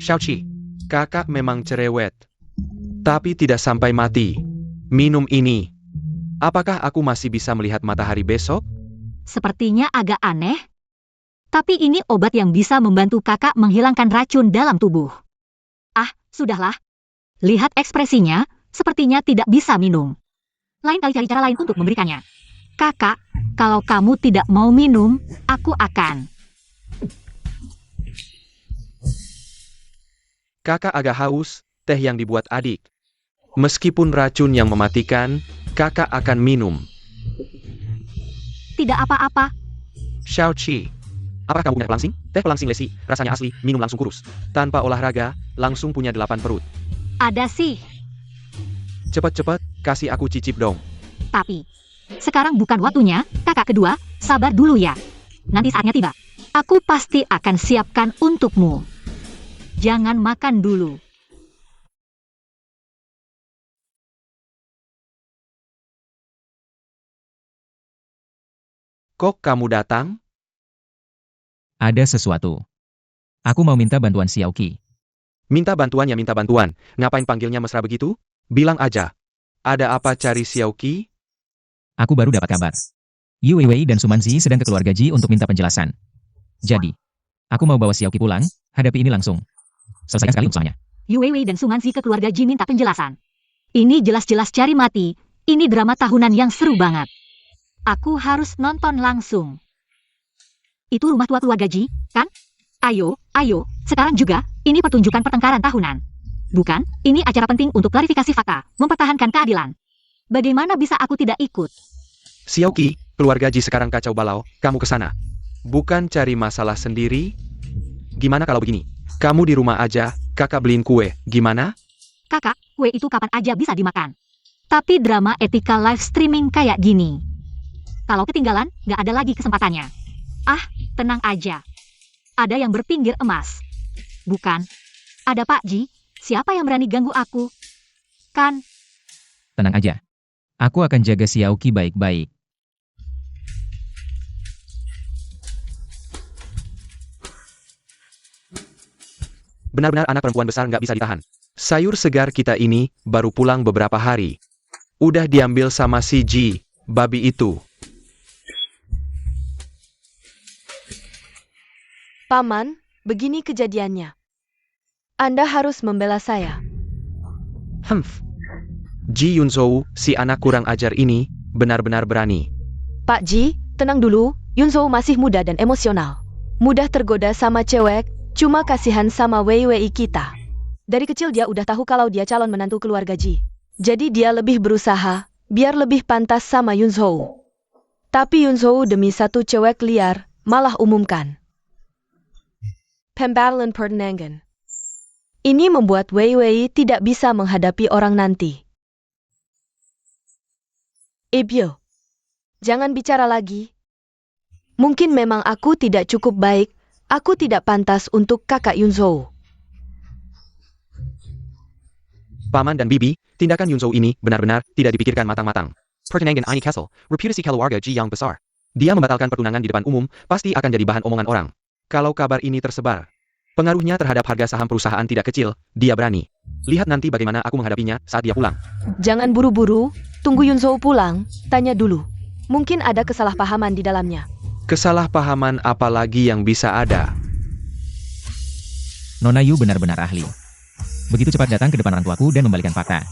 Xiaoqi, kakak memang cerewet. Tapi tidak sampai mati. Minum ini. Apakah aku masih bisa melihat matahari besok? Sepertinya agak aneh. Tapi ini obat yang bisa membantu kakak menghilangkan racun dalam tubuh. Sudahlah. Lihat ekspresinya, sepertinya tidak bisa minum. Lain kali cari cara lain untuk memberikannya. Kakak, kalau kamu tidak mau minum, aku akan. Kakak agak haus, teh yang dibuat adik. Meskipun racun yang mematikan, kakak akan minum. Tidak apa-apa. Xiaoqi. Apakah kamu punya pelangsing? Teh pelangsing lesi, rasanya asli, minum langsung kurus. Tanpa olahraga, langsung punya 8 perut. Ada sih. Cepet-cepet, kasih aku cicip dong. Tapi, sekarang bukan waktunya, kakak kedua, sabar dulu ya. Nanti saatnya tiba. Aku pasti akan siapkan untukmu. Jangan makan dulu. Kok kamu datang? Ada sesuatu. Aku mau minta bantuan Xiaoqi. Minta bantuan ya minta bantuan. Ngapain panggilnya mesra begitu? Bilang aja. Ada apa cari Xiaoqi? Aku baru dapat kabar. Yu Weiwei dan Sumanzi sedang ke keluarga Ji untuk minta penjelasan. Jadi, aku mau bawa Xiaoqi pulang, hadapi ini langsung. Selesaikan sekali urusannya. Yu Weiwei dan Sumanzi ke keluarga Ji minta penjelasan. Ini jelas-jelas cari mati. Ini drama tahunan yang seru banget. Aku harus nonton langsung. Itu rumah tua keluarga Ji, kan? Ayo, sekarang juga, ini pertunjukan pertengkaran tahunan. Bukan, ini acara penting untuk klarifikasi fakta, mempertahankan keadilan. Bagaimana bisa aku tidak ikut? Xiaoqi, keluarga Ji sekarang kacau balau, kamu ke sana. Bukan cari masalah sendiri? Gimana kalau begini? Kamu di rumah aja, kakak beliin kue, gimana? Kakak, kue itu kapan aja bisa dimakan. Tapi drama etika live streaming kayak gini. Kalau ketinggalan, nggak ada lagi kesempatannya. Ah, tenang aja. Ada yang berpinggir emas. Bukan. Ada Pak Ji, siapa yang berani ganggu aku? Kan, Tenang aja. Aku akan jaga Xiaoqi baik-baik. Benar-benar anak perempuan besar nggak bisa ditahan. Sayur segar kita ini, baru pulang beberapa hari. Udah diambil sama si Ji, babi itu. Paman, begini kejadiannya. Anda harus membela saya. Ji Yunzhou, si anak kurang ajar ini, benar-benar berani. Pak Ji, tenang dulu, Yunzhou masih muda dan emosional. Mudah tergoda sama cewek, cuma kasihan sama Weiwei kita. Dari kecil dia udah tahu kalau dia calon menantu keluarga Ji. Jadi dia lebih berusaha, biar lebih pantas sama Yunzhou. Tapi Yunzhou demi satu cewek liar, malah umumkan. Pembatalan pertenangan. Ini membuat Weiwei tidak bisa menghadapi orang nanti. Ibyo, jangan bicara lagi. Mungkin memang aku tidak cukup baik, aku tidak pantas untuk kakak Yunzhou. Paman dan Bibi, tindakan Yunzhou ini benar-benar tidak dipikirkan matang-matang. Pertenangan ini Castle, reputasi keluarga Ji yang besar. Dia membatalkan pertunangan di depan umum, pasti akan jadi bahan omongan orang. Kalau kabar ini tersebar, pengaruhnya terhadap harga saham perusahaan tidak kecil, dia berani. Lihat nanti bagaimana aku menghadapinya saat dia pulang. Jangan buru-buru, tunggu Yunzhou pulang, tanya dulu. Mungkin ada kesalahpahaman di dalamnya. Kesalahpahaman apa lagi yang bisa ada? Nona Yu benar-benar ahli. Begitu cepat datang ke depan orang tuaku dan membalikan fakta.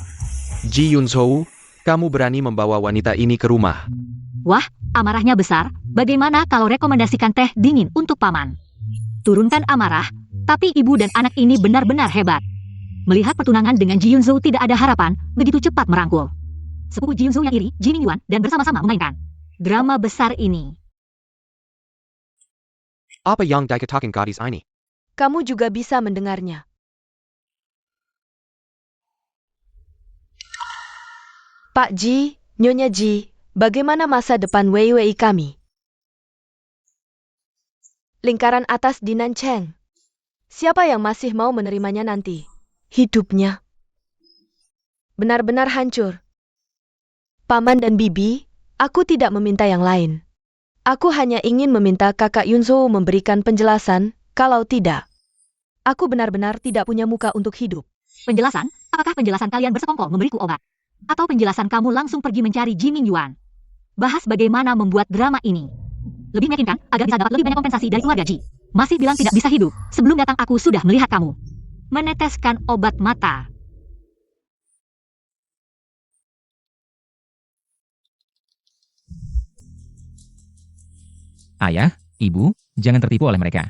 Ji Yunzhou, kamu berani membawa wanita ini ke rumah. wah, amarahnya besar. Bagaimana kalau rekomendasikan teh dingin untuk paman? Turunkan amarah, tapi ibu dan anak ini benar-benar hebat. Melihat pertunangan dengan Ji Yunzhou tidak ada harapan, begitu cepat merangkul. Sepupu Ji Yunzhou yang iri, Ji Mingyuan, dan bersama-sama memainkan drama besar ini. Apa yang dikatakan gadis ini? Kamu juga bisa mendengarnya. Pak Ji, Nyonya Ji, bagaimana masa depan Weiwei kami? Lingkaran atas di Nancheng. Siapa yang masih mau menerimanya nanti? Hidupnya benar-benar hancur. Paman dan Bibi, aku tidak meminta yang lain. Aku hanya ingin meminta kakak Yunzhou memberikan penjelasan, kalau tidak, aku benar-benar tidak punya muka untuk hidup. Penjelasan? Apakah penjelasan kalian bersekongkol memberiku obat? Atau penjelasan kamu langsung pergi mencari Ji Mingyuan? Bahas bagaimana membuat drama ini. Lebih meyakinkan, agar bisa dapat lebih banyak kompensasi dari keluarga Ji. Masih bilang tidak bisa hidup, sebelum datang aku sudah melihat kamu meneteskan obat mata. Ayah, ibu, jangan tertipu oleh mereka.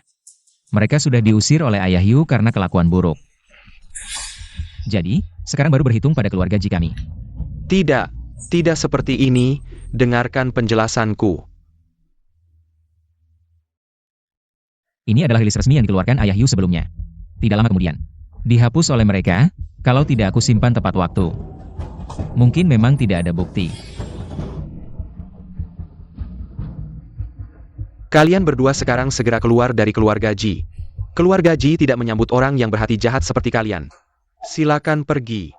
Mereka sudah diusir oleh ayah Yu karena kelakuan buruk. Jadi, sekarang baru berhitung pada keluarga Ji kami. Tidak, tidak seperti ini. Dengarkan penjelasanku. Ini adalah rilis resmi yang dikeluarkan Ayah Yu sebelumnya. Tidak lama kemudian. Dihapus oleh mereka, kalau tidak aku simpan tepat waktu. Mungkin memang tidak ada bukti. Kalian berdua sekarang segera keluar dari keluarga Ji. Keluarga Ji tidak menyambut orang yang berhati jahat seperti kalian. Silakan pergi.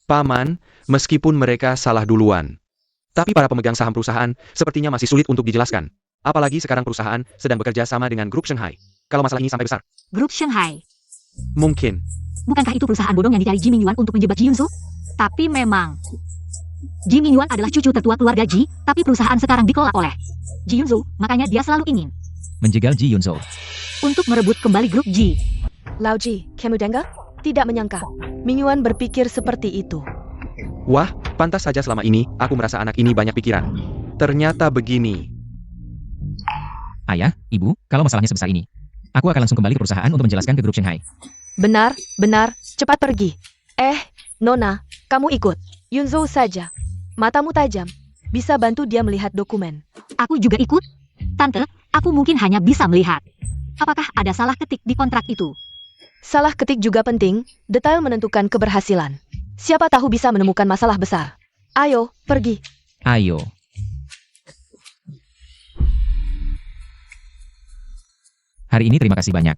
Paman, meskipun mereka salah duluan. Tapi para pemegang saham perusahaan sepertinya masih sulit untuk dijelaskan. Apalagi sekarang perusahaan sedang bekerja sama dengan grup Shanghai. Kalau masalah ini sampai besar, Grup Shanghai. mungkin. Bukankah itu perusahaan bodong yang dicari Ji Mingyuan untuk menjebak Ji Yunzo? Tapi memang Ji Mingyuan adalah cucu tertua keluarga Ji, tapi perusahaan sekarang dikelola oleh Ji Yunzo, makanya dia selalu ingin Menjegal Ji Yunzo. untuk merebut kembali grup Ji. Lao Ji, kamu dengar? Tidak menyangka. Mingyuan berpikir seperti itu. Wah, pantas saja selama ini aku merasa anak ini banyak pikiran. Ternyata begini. Ayah, Ibu, kalau masalahnya sebesar ini, aku akan langsung kembali ke perusahaan untuk menjelaskan ke grup Shanghai. Benar, benar, cepat pergi. Nona, kamu ikut. Yunzo saja. Matamu tajam. Bisa bantu dia melihat dokumen. Aku juga ikut. Tante, aku mungkin hanya bisa melihat. Apakah ada salah ketik di kontrak itu? Salah ketik juga penting, detail menentukan keberhasilan. Siapa tahu bisa menemukan masalah besar. Ayo, pergi. Ayo. Hari ini terima kasih banyak.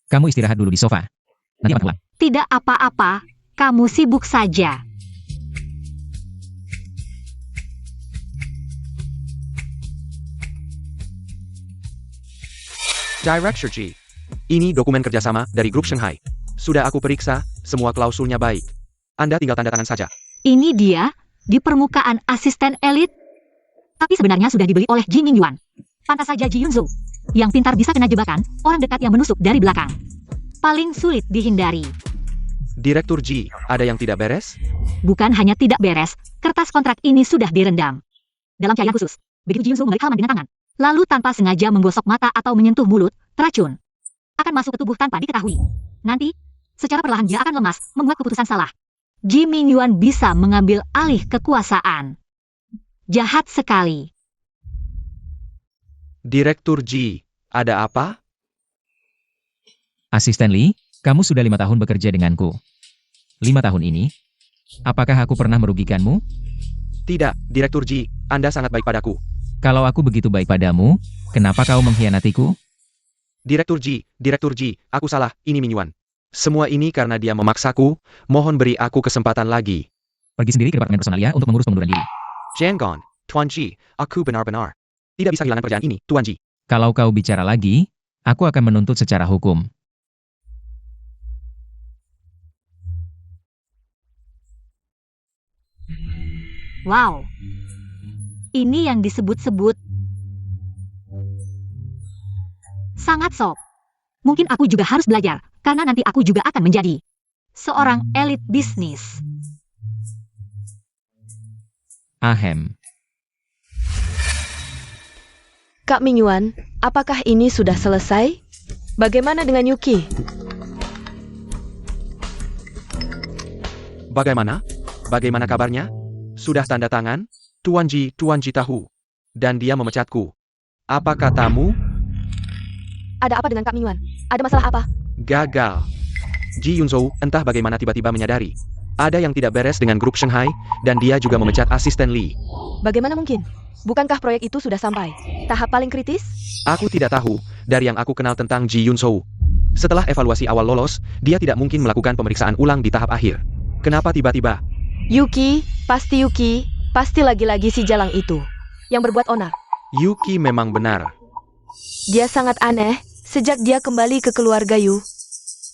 Kamu istirahat dulu di sofa. Nanti akan pulang. Tidak apa-apa, kamu sibuk saja. Director G. Ini dokumen kerjasama dari grup Shanghai. Sudah aku periksa, semua klausulnya baik. Anda tinggal tanda tangan saja. Ini dia, di permukaan asisten elit. Tapi sebenarnya sudah dibeli oleh Ji Mingyuan. Pantas saja Ji Yunzo, yang pintar bisa kena jebakan, orang dekat yang menusuk dari belakang. Paling sulit dihindari. Direktur G, ada yang tidak beres? Bukan hanya tidak beres, kertas kontrak ini sudah direndam dalam cairan khusus. Begitu Ji Yunzo menarik halaman dengan tangan, lalu tanpa sengaja menggosok mata atau menyentuh mulut, racun akan masuk ke tubuh tanpa diketahui. Nanti, secara perlahan dia akan lemas, membuat keputusan salah. Ji Mingyuan bisa mengambil alih kekuasaan. Jahat sekali. Direktur G, ada apa? Asisten Lee, kamu sudah 5 tahun bekerja denganku. 5 tahun ini, apakah aku pernah merugikanmu? Tidak, Direktur G, Anda sangat baik padaku. Kalau aku begitu baik padamu, kenapa kau mengkhianatiku? Direktur G, aku salah, ini Mingyuan. Semua ini karena dia memaksaku, mohon beri aku kesempatan lagi. Pergi sendiri ke departemen personalia untuk mengurus pengunduran diri. Jangan, Tuan G, aku benar-benar tidak bisa kehilangan kerjaan ini, Tuan G. Kalau kau bicara lagi, aku akan menuntut secara hukum. Wow. Ini yang disebut-sebut sangat sok. Mungkin aku juga harus belajar, karena nanti aku juga akan menjadi seorang elit bisnis. Ahem. Kak Mingyuan, apakah ini sudah selesai? Bagaimana dengan Yuki? Bagaimana? Bagaimana kabarnya? Sudah tanda tangan? Tuan G tahu. Dan dia memecatku. Apa katamu? Ada apa dengan Kak Mingyuan? Ada masalah apa? Gagal. Ji Yunzo entah bagaimana tiba-tiba menyadari. Ada yang tidak beres dengan grup Shanghai, dan dia juga memecat asisten Lee. Bagaimana mungkin? Bukankah proyek itu sudah sampai tahap paling kritis? Aku tidak tahu, dari yang aku kenal tentang Ji Yunzo. Setelah evaluasi awal lolos, dia tidak mungkin melakukan pemeriksaan ulang di tahap akhir. Kenapa tiba-tiba? Yuki, pasti lagi-lagi si jalang itu yang berbuat onar. Yuki memang benar. Dia sangat aneh, sejak dia kembali ke keluarga Yu.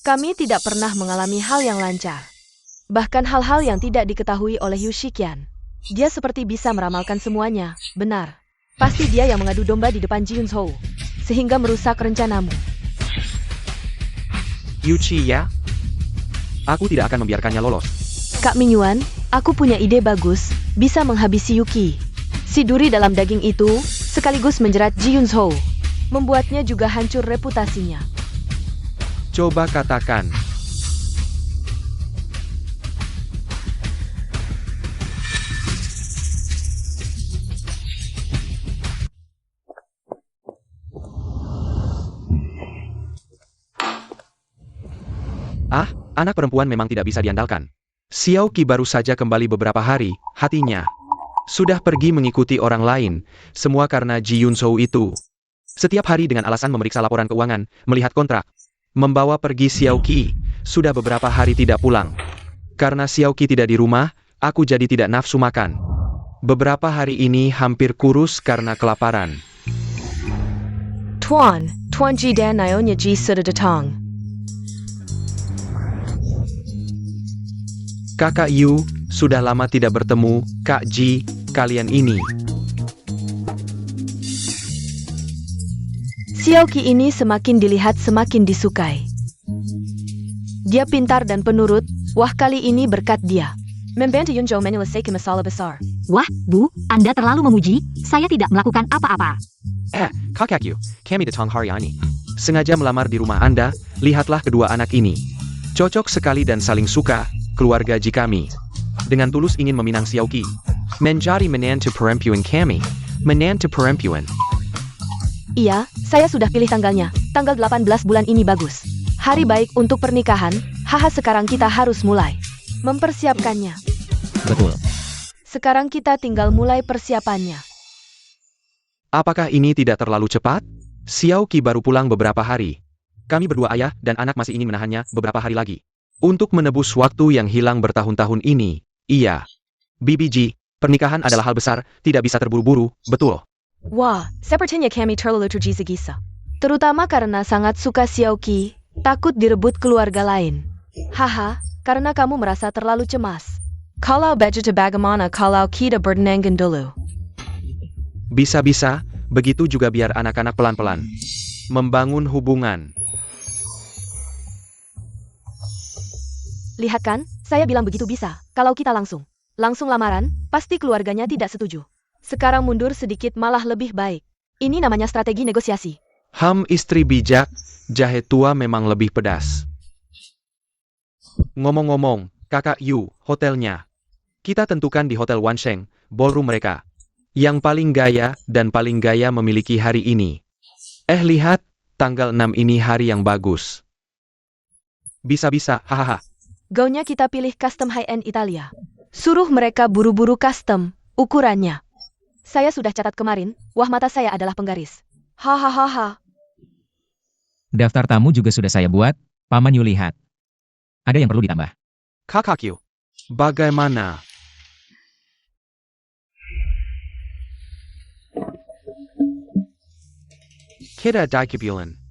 Kami tidak pernah mengalami hal yang lancar. Bahkan hal-hal yang tidak diketahui oleh Yu Shikian. Dia seperti bisa meramalkan semuanya, benar. Pasti dia yang mengadu domba di depan Ji Yunzo, sehingga merusak rencanamu. Yuchi ya? Aku tidak akan membiarkannya lolos. Kak Mingyuan, aku punya ide bagus, bisa menghabisi Yuki. Si duri dalam daging itu sekaligus menjerat Ji Yun-so. Membuatnya juga hancur reputasinya. Coba katakan. Ah, anak perempuan memang tidak bisa diandalkan. Xiao Qi baru saja kembali beberapa hari, hatinya sudah pergi mengikuti orang lain, semua karena Ji Yun-so itu. Setiap hari dengan alasan memeriksa laporan keuangan, melihat kontrak, membawa pergi Xiao Qi, sudah beberapa hari tidak pulang. Karena Xiao Qi tidak di rumah, aku jadi tidak nafsu makan. Beberapa hari ini hampir kurus karena kelaparan. Tuan Ji dan Nyonya Ji sudah datang. Kakak Yu, sudah lama tidak bertemu, Kak Ji, kalian ini. Xiao Qi ini semakin dilihat semakin disukai. Dia pintar dan penurut, wah kali ini berkat dia. Membantu Yunzhou menyelesaikan masalah besar. Wah, Bu, Anda terlalu memuji, saya tidak melakukan apa-apa. Kakak Yu, kami datang hari ini. Sengaja melamar di rumah Anda, lihatlah kedua anak ini. Cocok sekali dan saling suka, keluarga Ji kami. Dengan tulus ingin meminang Xiao Qi. Menjadi menantu perempuan kami. Menantu perempuan. Iya, saya sudah pilih tanggalnya. Tanggal 18 bulan ini bagus. Hari baik untuk pernikahan, haha sekarang kita harus mulai mempersiapkannya. Betul. Sekarang kita tinggal mulai persiapannya. Apakah ini tidak terlalu cepat? Xiao Qi baru pulang beberapa hari. Kami berdua ayah dan anak masih ingin menahannya beberapa hari lagi. Untuk menebus waktu yang hilang bertahun-tahun ini, iya. BBG, pernikahan adalah hal besar, tidak bisa terburu-buru, betul. Wah, sepertinya kami terlalu tergisa-gisa. Terutama karena sangat suka Xiao Qi, takut direbut keluarga lain. Haha, karena kamu merasa terlalu cemas. Kalau begitu bagaimana kalau kita bernenggan dulu? Bisa-bisa, begitu juga biar anak-anak pelan-pelan membangun hubungan. Lihat kan, saya bilang begitu bisa. Kalau kita langsung lamaran, pasti keluarganya tidak setuju. Sekarang mundur sedikit malah lebih baik. Ini namanya strategi negosiasi. Istri bijak, jahe tua memang lebih pedas. Ngomong-ngomong, Kakak Yu, hotelnya. Kita tentukan di Hotel Wansheng, ballroom mereka. Yang paling gaya dan paling gaya memiliki hari ini. Lihat, tanggal 6 ini hari yang bagus. Bisa-bisa, hahaha. Gaunnya kita pilih custom high-end Italia. Suruh mereka buru-buru custom, ukurannya. Saya sudah catat kemarin, wah mata saya adalah penggaris. Hahaha. Daftar tamu juga sudah saya buat, Paman Yu lihat. Ada yang perlu ditambah. Kakak Yu, bagaimana? Kita dikebulan.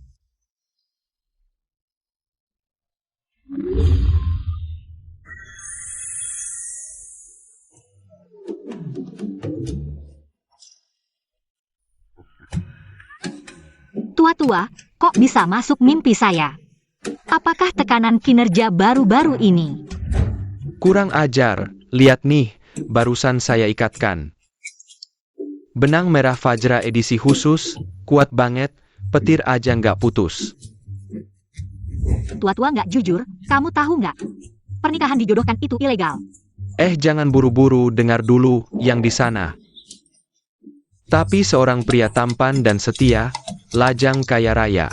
Tua-tua, kok bisa masuk mimpi saya? Apakah tekanan kinerja baru-baru ini? Kurang ajar, lihat nih, barusan saya ikatkan. Benang merah Fajra edisi khusus, kuat banget, petir aja nggak putus. Tua-tua nggak jujur, kamu tahu nggak? Pernikahan dijodohkan itu ilegal. Jangan buru-buru, dengar dulu yang di sana. Tapi seorang pria tampan dan setia, lajang kaya raya.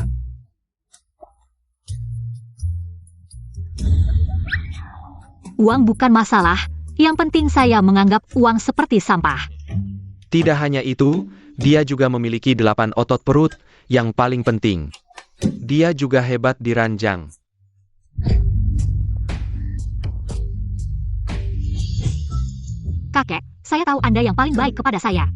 Uang bukan masalah, yang penting saya menganggap uang seperti sampah. Tidak hanya itu, dia juga memiliki 8 otot perut, yang paling penting. Dia juga hebat di ranjang. Kakek, saya tahu Anda yang paling baik kepada saya.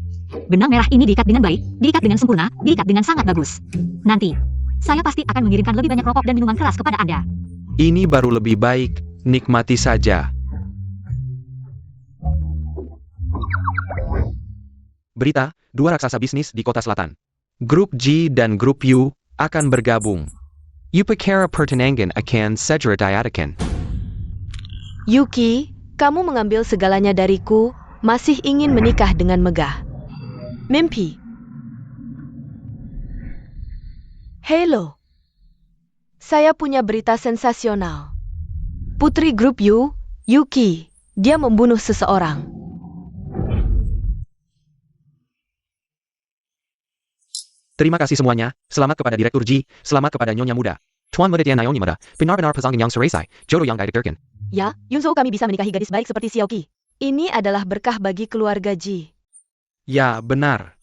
Benang merah ini diikat dengan baik, diikat dengan sempurna, diikat dengan sangat bagus. Nanti, saya pasti akan mengirimkan lebih banyak rokok dan minuman keras kepada Anda. Ini baru lebih baik, nikmati saja. Berita, 2 raksasa bisnis di kota selatan. Grup G dan Grup U akan bergabung. Upakara pertenangan akan segera diadakan. Yuki, kamu mengambil segalanya dariku, masih ingin menikah dengan megah. Mimpi. Hello. Saya punya berita sensasional. Putri grup Yuki, dia membunuh seseorang. Terima kasih semuanya, selamat kepada Direktur Ji, selamat kepada Nyonya Muda. Tuan Muda Tian Naomi Muda, benar-benar pasang yang seresai, jodoh yang direkturkan. Ya, Yunzo kami bisa menikahi gadis baik seperti Xiaoqi. Ini adalah berkah bagi keluarga Ji. Ya, benar.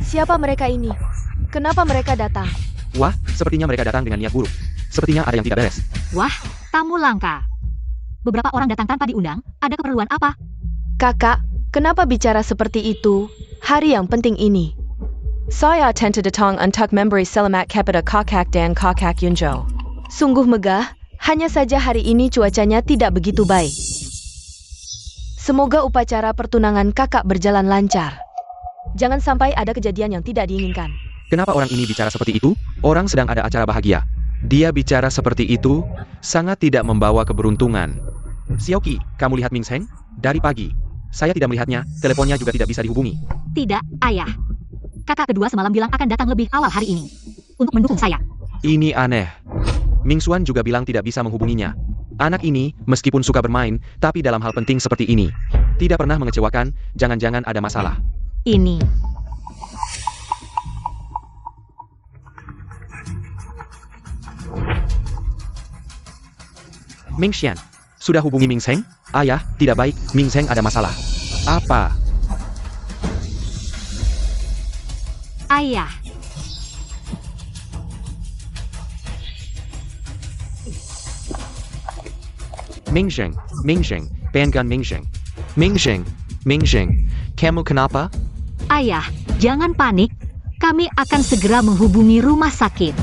Siapa mereka ini? Kenapa mereka datang? Wah, sepertinya mereka datang dengan niat buruk. Sepertinya ada yang tidak beres. Wah, tamu langka. Beberapa orang datang tanpa diundang, ada keperluan apa? Kakak, kenapa bicara seperti itu? Hari yang penting ini. Saya tenta datang untuk memberi selamat kepada kakak dan kakak Yunjo. Sungguh megah, hanya saja hari ini cuacanya tidak begitu baik. Semoga upacara pertunangan kakak berjalan lancar. Jangan sampai ada kejadian yang tidak diinginkan. Kenapa orang ini bicara seperti itu? Orang sedang ada acara bahagia. Dia bicara seperti itu, sangat tidak membawa keberuntungan. Xiaoqi, kamu lihat Ming Zheng? Dari pagi. Saya tidak melihatnya, teleponnya juga tidak bisa dihubungi. Tidak, ayah. Kakak kedua semalam bilang akan datang lebih awal hari ini. Untuk mendukung saya. Ini aneh. Ming Xuan juga bilang tidak bisa menghubunginya. Anak ini, meskipun suka bermain, tapi dalam hal penting seperti ini, tidak pernah mengecewakan, jangan-jangan ada masalah. Ini. Ming Xian, sudah hubungi Ming Zheng? Ayah, tidak baik, Ming Zheng ada masalah. Apa? Ayah. Ming Zheng, Pangan Ming Zheng. Ming Zheng, kamu kenapa? Ayah, jangan panik. Kami akan segera menghubungi rumah sakit.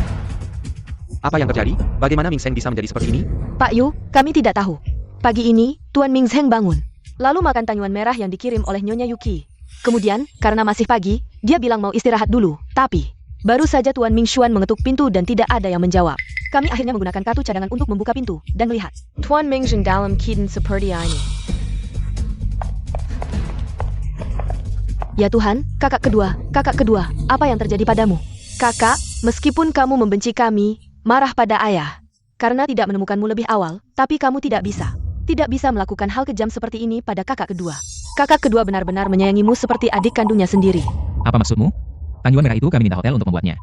Apa yang terjadi? Bagaimana Ming Zheng bisa menjadi seperti ini? Pak Yu, kami tidak tahu. Pagi ini, Tuan Ming Zheng bangun. Lalu makan tanyuan merah yang dikirim oleh Nyonya Yuki. Kemudian, karena masih pagi, dia bilang mau istirahat dulu. Tapi, baru saja Tuan Ming Xuan mengetuk pintu dan tidak ada yang menjawab. Kami akhirnya menggunakan kartu cadangan untuk membuka pintu dan melihat Tuan Ming Zheng dalam keadaan seperti ini. Ya Tuhan, kakak kedua, apa yang terjadi padamu? Kakak, meskipun kamu membenci kami, marah pada ayah, karena tidak menemukanmu lebih awal, tapi kamu tidak bisa melakukan hal kejam seperti ini pada kakak kedua. Kakak kedua benar-benar menyayangimu seperti adik kandungnya sendiri. Apa maksudmu? Tanyuan merah itu kami minta hotel untuk membuatnya.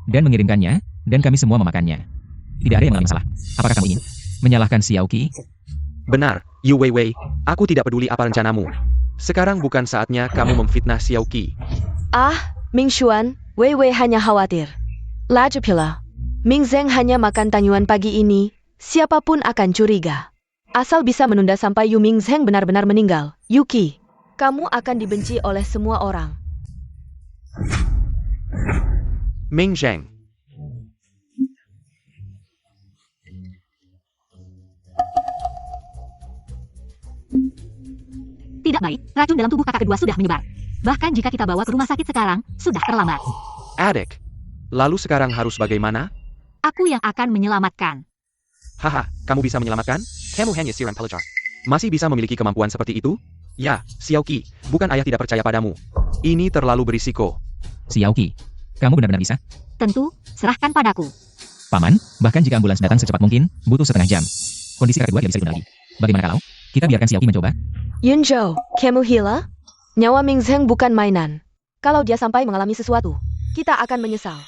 Dan mengirimkannya, dan kami semua memakannya. Tidak ada yang mengalami masalah. Apakah kamu ingin menyalahkan Xiaoqi? Benar, Yu Weiwei, aku tidak peduli apa rencanamu. Sekarang bukan saatnya kamu memfitnah Xiaoqi. Ah, Ming Xuan, Wei Wei hanya khawatir. Lagi pula, Ming Zheng hanya makan tanyuan pagi ini, siapapun akan curiga. Asal bisa menunda sampai Yu Ming Zheng benar-benar meninggal. Yuki, kamu akan dibenci oleh semua orang. Ming Zheng. Tidak baik, racun dalam tubuh kakak kedua sudah menyebar. Bahkan jika kita bawa ke rumah sakit sekarang, sudah terlambat. Adik. Lalu sekarang harus bagaimana? Aku yang akan menyelamatkan. Haha, kamu bisa menyelamatkan? Kamu hanya siram pelajar. Masih bisa memiliki kemampuan seperti itu? Ya, Xiaoqi, bukan ayah tidak percaya padamu. Ini terlalu berisiko. Xiaoqi, kamu benar-benar bisa? Tentu, serahkan padaku. Paman, bahkan jika ambulans datang secepat mungkin, butuh setengah jam. Kondisi kakak kedua tidak bisa digunakan lagi. Bagaimana kalau kita biarkan Xiaoqi mencoba? Yunjo, kamu gila? Nyawa Ming Zheng bukan mainan. Kalau dia sampai mengalami sesuatu, kita akan menyesal.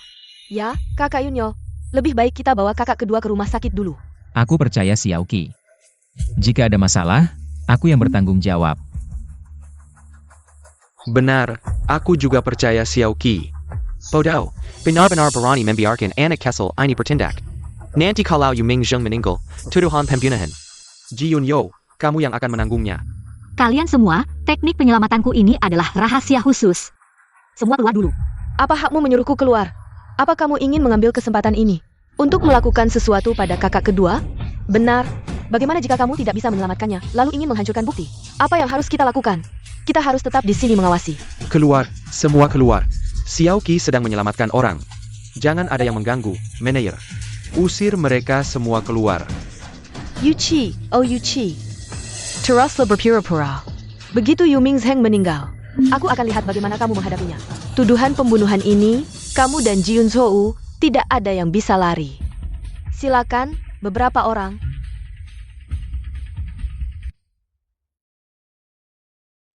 Ya, kakak Yunyo, lebih baik kita bawa kakak kedua ke rumah sakit dulu. Aku percaya Xiaoqi. Jika ada masalah, aku yang bertanggung jawab. Benar, aku juga percaya Xiaoqi. Bodoh, benar-benar berani membiarkan anak Kessel ini bertindak. Nanti kalau Yu Ming Zheng meninggal, tuduhan pembunuhan. Ji Yunyo, kamu yang akan menanggungnya. Kalian semua, teknik penyelamatanku ini adalah rahasia khusus. Semua keluar dulu. Apa hakmu menyuruhku keluar? Apa kamu ingin mengambil kesempatan ini untuk melakukan sesuatu pada kakak kedua? Benar. Bagaimana jika kamu tidak bisa menyelamatkannya, lalu ingin menghancurkan bukti? Apa yang harus kita lakukan? Kita harus tetap di sini mengawasi. Keluar, semua keluar. Xiaoqi sedang menyelamatkan orang. Jangan ada yang mengganggu, Meneir. Usir mereka semua keluar. Yuchi, oh Yuchi. Teruslah berpura-pura. Begitu Yu Ming Zheng meninggal, Aku akan lihat bagaimana kamu menghadapinya. Tuduhan pembunuhan ini, kamu dan Ji Yun-soo tidak ada yang bisa lari. Silakan, beberapa orang.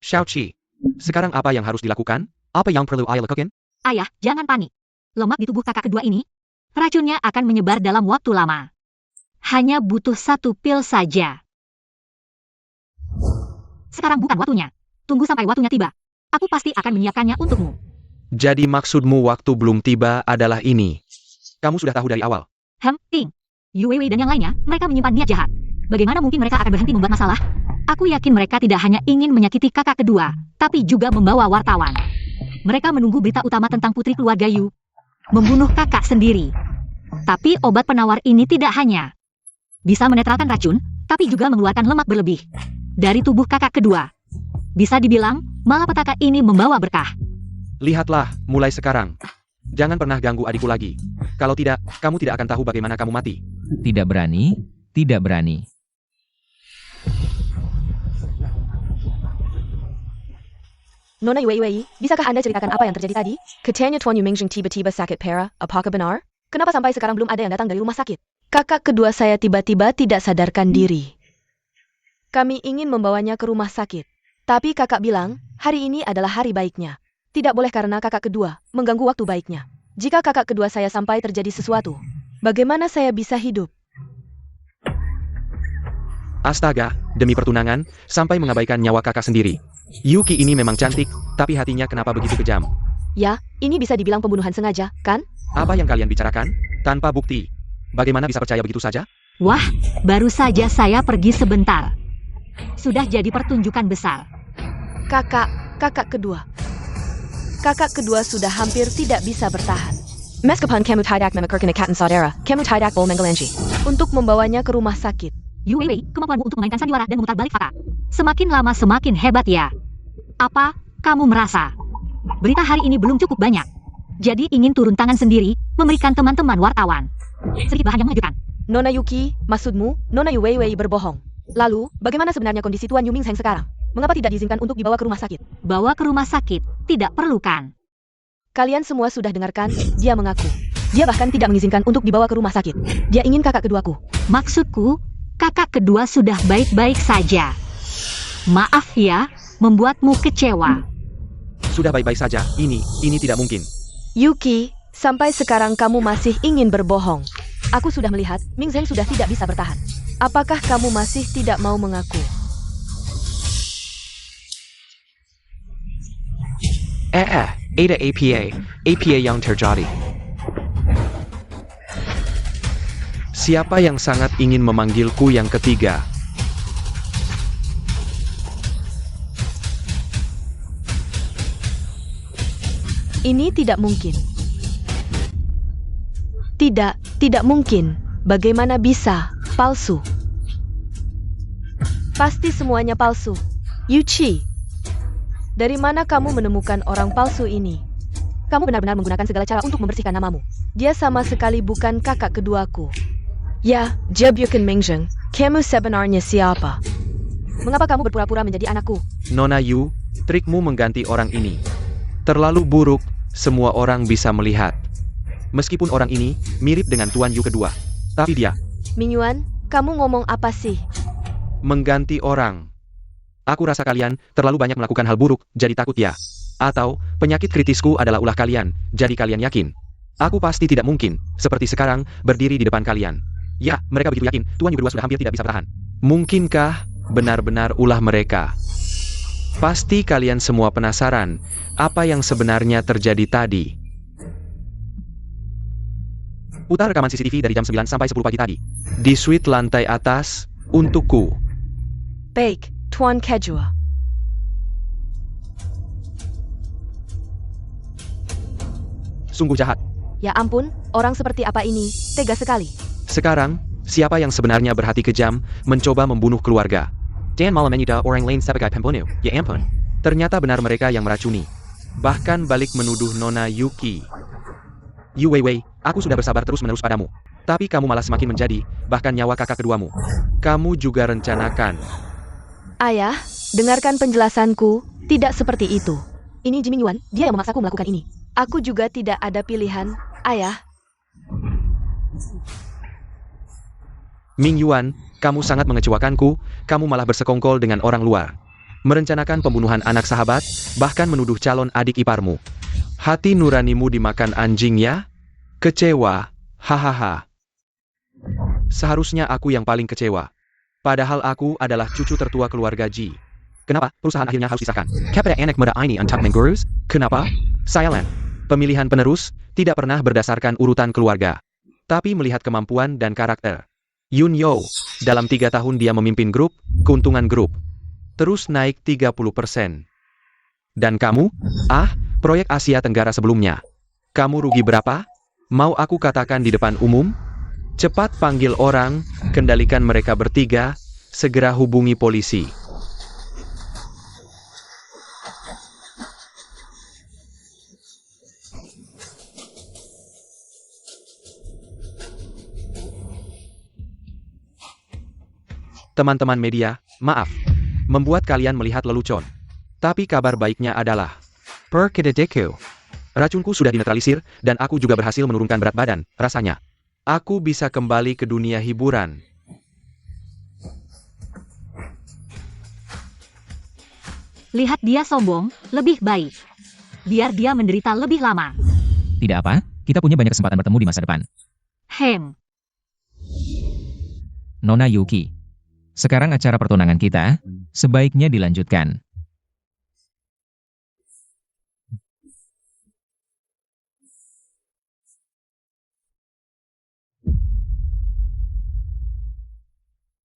Xiaoqi, sekarang apa yang harus dilakukan? Apa yang perlu ayah lakukan? Ayah, jangan panik. Lemak di tubuh kakak kedua ini, racunnya akan menyebar dalam waktu lama. Hanya butuh 1 pil saja. Sekarang bukan waktunya. Tunggu sampai waktunya tiba. Aku pasti akan menyiapkannya untukmu. Jadi maksudmu waktu belum tiba adalah ini. Kamu sudah tahu dari awal. Ting. Yu Weiwei dan yang lainnya, mereka menyimpan niat jahat. Bagaimana mungkin mereka akan berhenti membuat masalah? Aku yakin mereka tidak hanya ingin menyakiti kakak kedua, tapi juga membawa wartawan. Mereka menunggu berita utama tentang putri keluarga Yu membunuh kakak sendiri. Tapi obat penawar ini tidak hanya bisa menetralkan racun, tapi juga mengeluarkan lemak berlebih dari tubuh kakak kedua. Bisa dibilang, malapetaka ini membawa berkah. Lihatlah, mulai sekarang. Jangan pernah ganggu adikku lagi. Kalau tidak, kamu tidak akan tahu bagaimana kamu mati. Tidak berani, tidak berani. Nona Yu Weiwei, bisakah Anda ceritakan apa yang terjadi tadi? Katanya Tuan Yu Mingjing tiba-tiba sakit parah, apakah benar? Kenapa sampai sekarang belum ada yang datang dari rumah sakit? Kakak kedua saya tiba-tiba tidak sadarkan diri. Kami ingin membawanya ke rumah sakit. Tapi kakak bilang, hari ini adalah hari baiknya. Tidak boleh karena kakak kedua mengganggu waktu baiknya. Jika kakak kedua saya sampai terjadi sesuatu, bagaimana saya bisa hidup? Astaga, demi pertunangan, sampai mengabaikan nyawa kakak sendiri. Yuki ini memang cantik, tapi hatinya kenapa begitu kejam? Ya, ini bisa dibilang pembunuhan sengaja, kan? Apa yang kalian bicarakan? Tanpa bukti. Bagaimana bisa percaya begitu saja? Wah, baru saja saya pergi sebentar. Sudah jadi pertunjukan besar. Kakak kedua. Kakak kedua sudah hampir tidak bisa bertahan. Meskipun kamu tidak memikirkan saudara, kamu tidak boleh menggelanji. Untuk membawanya ke rumah sakit. Yu Weiwei, kemampuanmu untuk memainkan sandiwara dan memutar balik fakta. Semakin lama semakin hebat ya. Apa, kamu merasa? Berita hari ini belum cukup banyak. Jadi ingin turun tangan sendiri, memberikan teman-teman wartawan sedikit bahan yang mengejutkan. Nona Yuki, maksudmu, Nona Yu Weiwei berbohong. Lalu, bagaimana sebenarnya kondisi Tuan Yu Mingjing sekarang? Mengapa tidak diizinkan untuk dibawa ke rumah sakit? Bawa ke rumah sakit, tidak perlu kan? Kalian semua sudah dengarkan, dia mengaku. Dia bahkan tidak mengizinkan untuk dibawa ke rumah sakit. Dia ingin kakak keduaku. Maksudku, kakak kedua sudah baik-baik saja. Maaf ya, membuatmu kecewa. Sudah baik-baik saja, ini tidak mungkin. Yuki, sampai sekarang kamu masih ingin berbohong. Aku sudah melihat, Mingjing sudah tidak bisa bertahan. Apakah kamu masih tidak mau mengaku? Ada APA yang terjadi. Siapa yang sangat ingin memanggilku yang ketiga? Ini tidak mungkin. Tidak mungkin. Bagaimana bisa? Palsu. Pasti semuanya palsu. Yuchi, dari mana kamu menemukan orang palsu ini? Kamu benar-benar menggunakan segala cara untuk membersihkan namamu. Dia sama sekali bukan kakak keduaku. Ya, Jebukan Mingjing, kamu sebenarnya siapa? Mengapa kamu berpura-pura menjadi anakku? Nona Yu, trikmu mengganti orang ini terlalu buruk, semua orang bisa melihat. Meskipun orang ini mirip dengan Tuan Yu kedua, tapi dia Mingyuan, kamu ngomong apa sih? mengganti orang. Aku rasa kalian terlalu banyak melakukan hal buruk, jadi takut ya. Atau, penyakit kritisku adalah ulah kalian, jadi kalian yakin. Aku pasti tidak mungkin, seperti sekarang, berdiri di depan kalian. Ya, mereka begitu yakin, Tuan Yu kedua sudah hampir tidak bisa bertahan. Mungkinkah benar-benar ulah mereka? Pasti kalian semua penasaran, apa yang sebenarnya terjadi tadi. Putar rekaman CCTV dari jam 9 sampai 10 pagi tadi. Di suite lantai atas, untukku. Baik, Tuan Kejua. Sungguh jahat. Ya ampun, orang seperti apa ini? Tega sekali. Sekarang, siapa yang sebenarnya berhati kejam, mencoba membunuh keluarga? Dan malam menyita orang lain sebagai pembunuh, ya ampun. Ternyata benar mereka yang meracuni. Bahkan balik menuduh Nona Yuki. Yu Weiwei, aku sudah bersabar terus-menerus padamu. Tapi kamu malah semakin menjadi, bahkan nyawa kakak keduamu. Kamu juga rencanakan. Ayah, dengarkan penjelasanku, tidak seperti itu. Ini Jimmy Yuan, dia yang memaksaku melakukan ini. Aku juga tidak ada pilihan, ayah. Ming Yuan, kamu sangat mengecewakanku, kamu malah bersekongkol dengan orang luar. Merencanakan pembunuhan anak sahabat, bahkan menuduh calon adik iparmu. Hati nuranimu dimakan anjing ya? Kecewa, hahaha. Seharusnya aku yang paling kecewa. Padahal aku adalah cucu tertua keluarga Ji. Kenapa perusahaan akhirnya harus disahkan? Kepada anak muda ini untuk mengurus? Kenapa? Silent. Pemilihan penerus tidak pernah berdasarkan urutan keluarga, tapi melihat kemampuan dan karakter. Yun Yo, dalam 3 tahun dia memimpin grup, keuntungan grup terus naik 30%. Dan kamu? Proyek Asia Tenggara sebelumnya. Kamu rugi berapa? Mau aku katakan di depan umum? Cepat panggil orang, kendalikan mereka bertiga, segera hubungi polisi. Teman-teman media, maaf, membuat kalian melihat lelucon. Tapi kabar baiknya adalah, perkededeku, racunku sudah dinetralisir, dan aku juga berhasil menurunkan berat badan, rasanya. Aku bisa kembali ke dunia hiburan. Lihat dia sombong, lebih baik. Biar dia menderita lebih lama. Tidak apa, kita punya banyak kesempatan bertemu di masa depan. Nona Yuki. Sekarang acara pertunangan kita, sebaiknya dilanjutkan.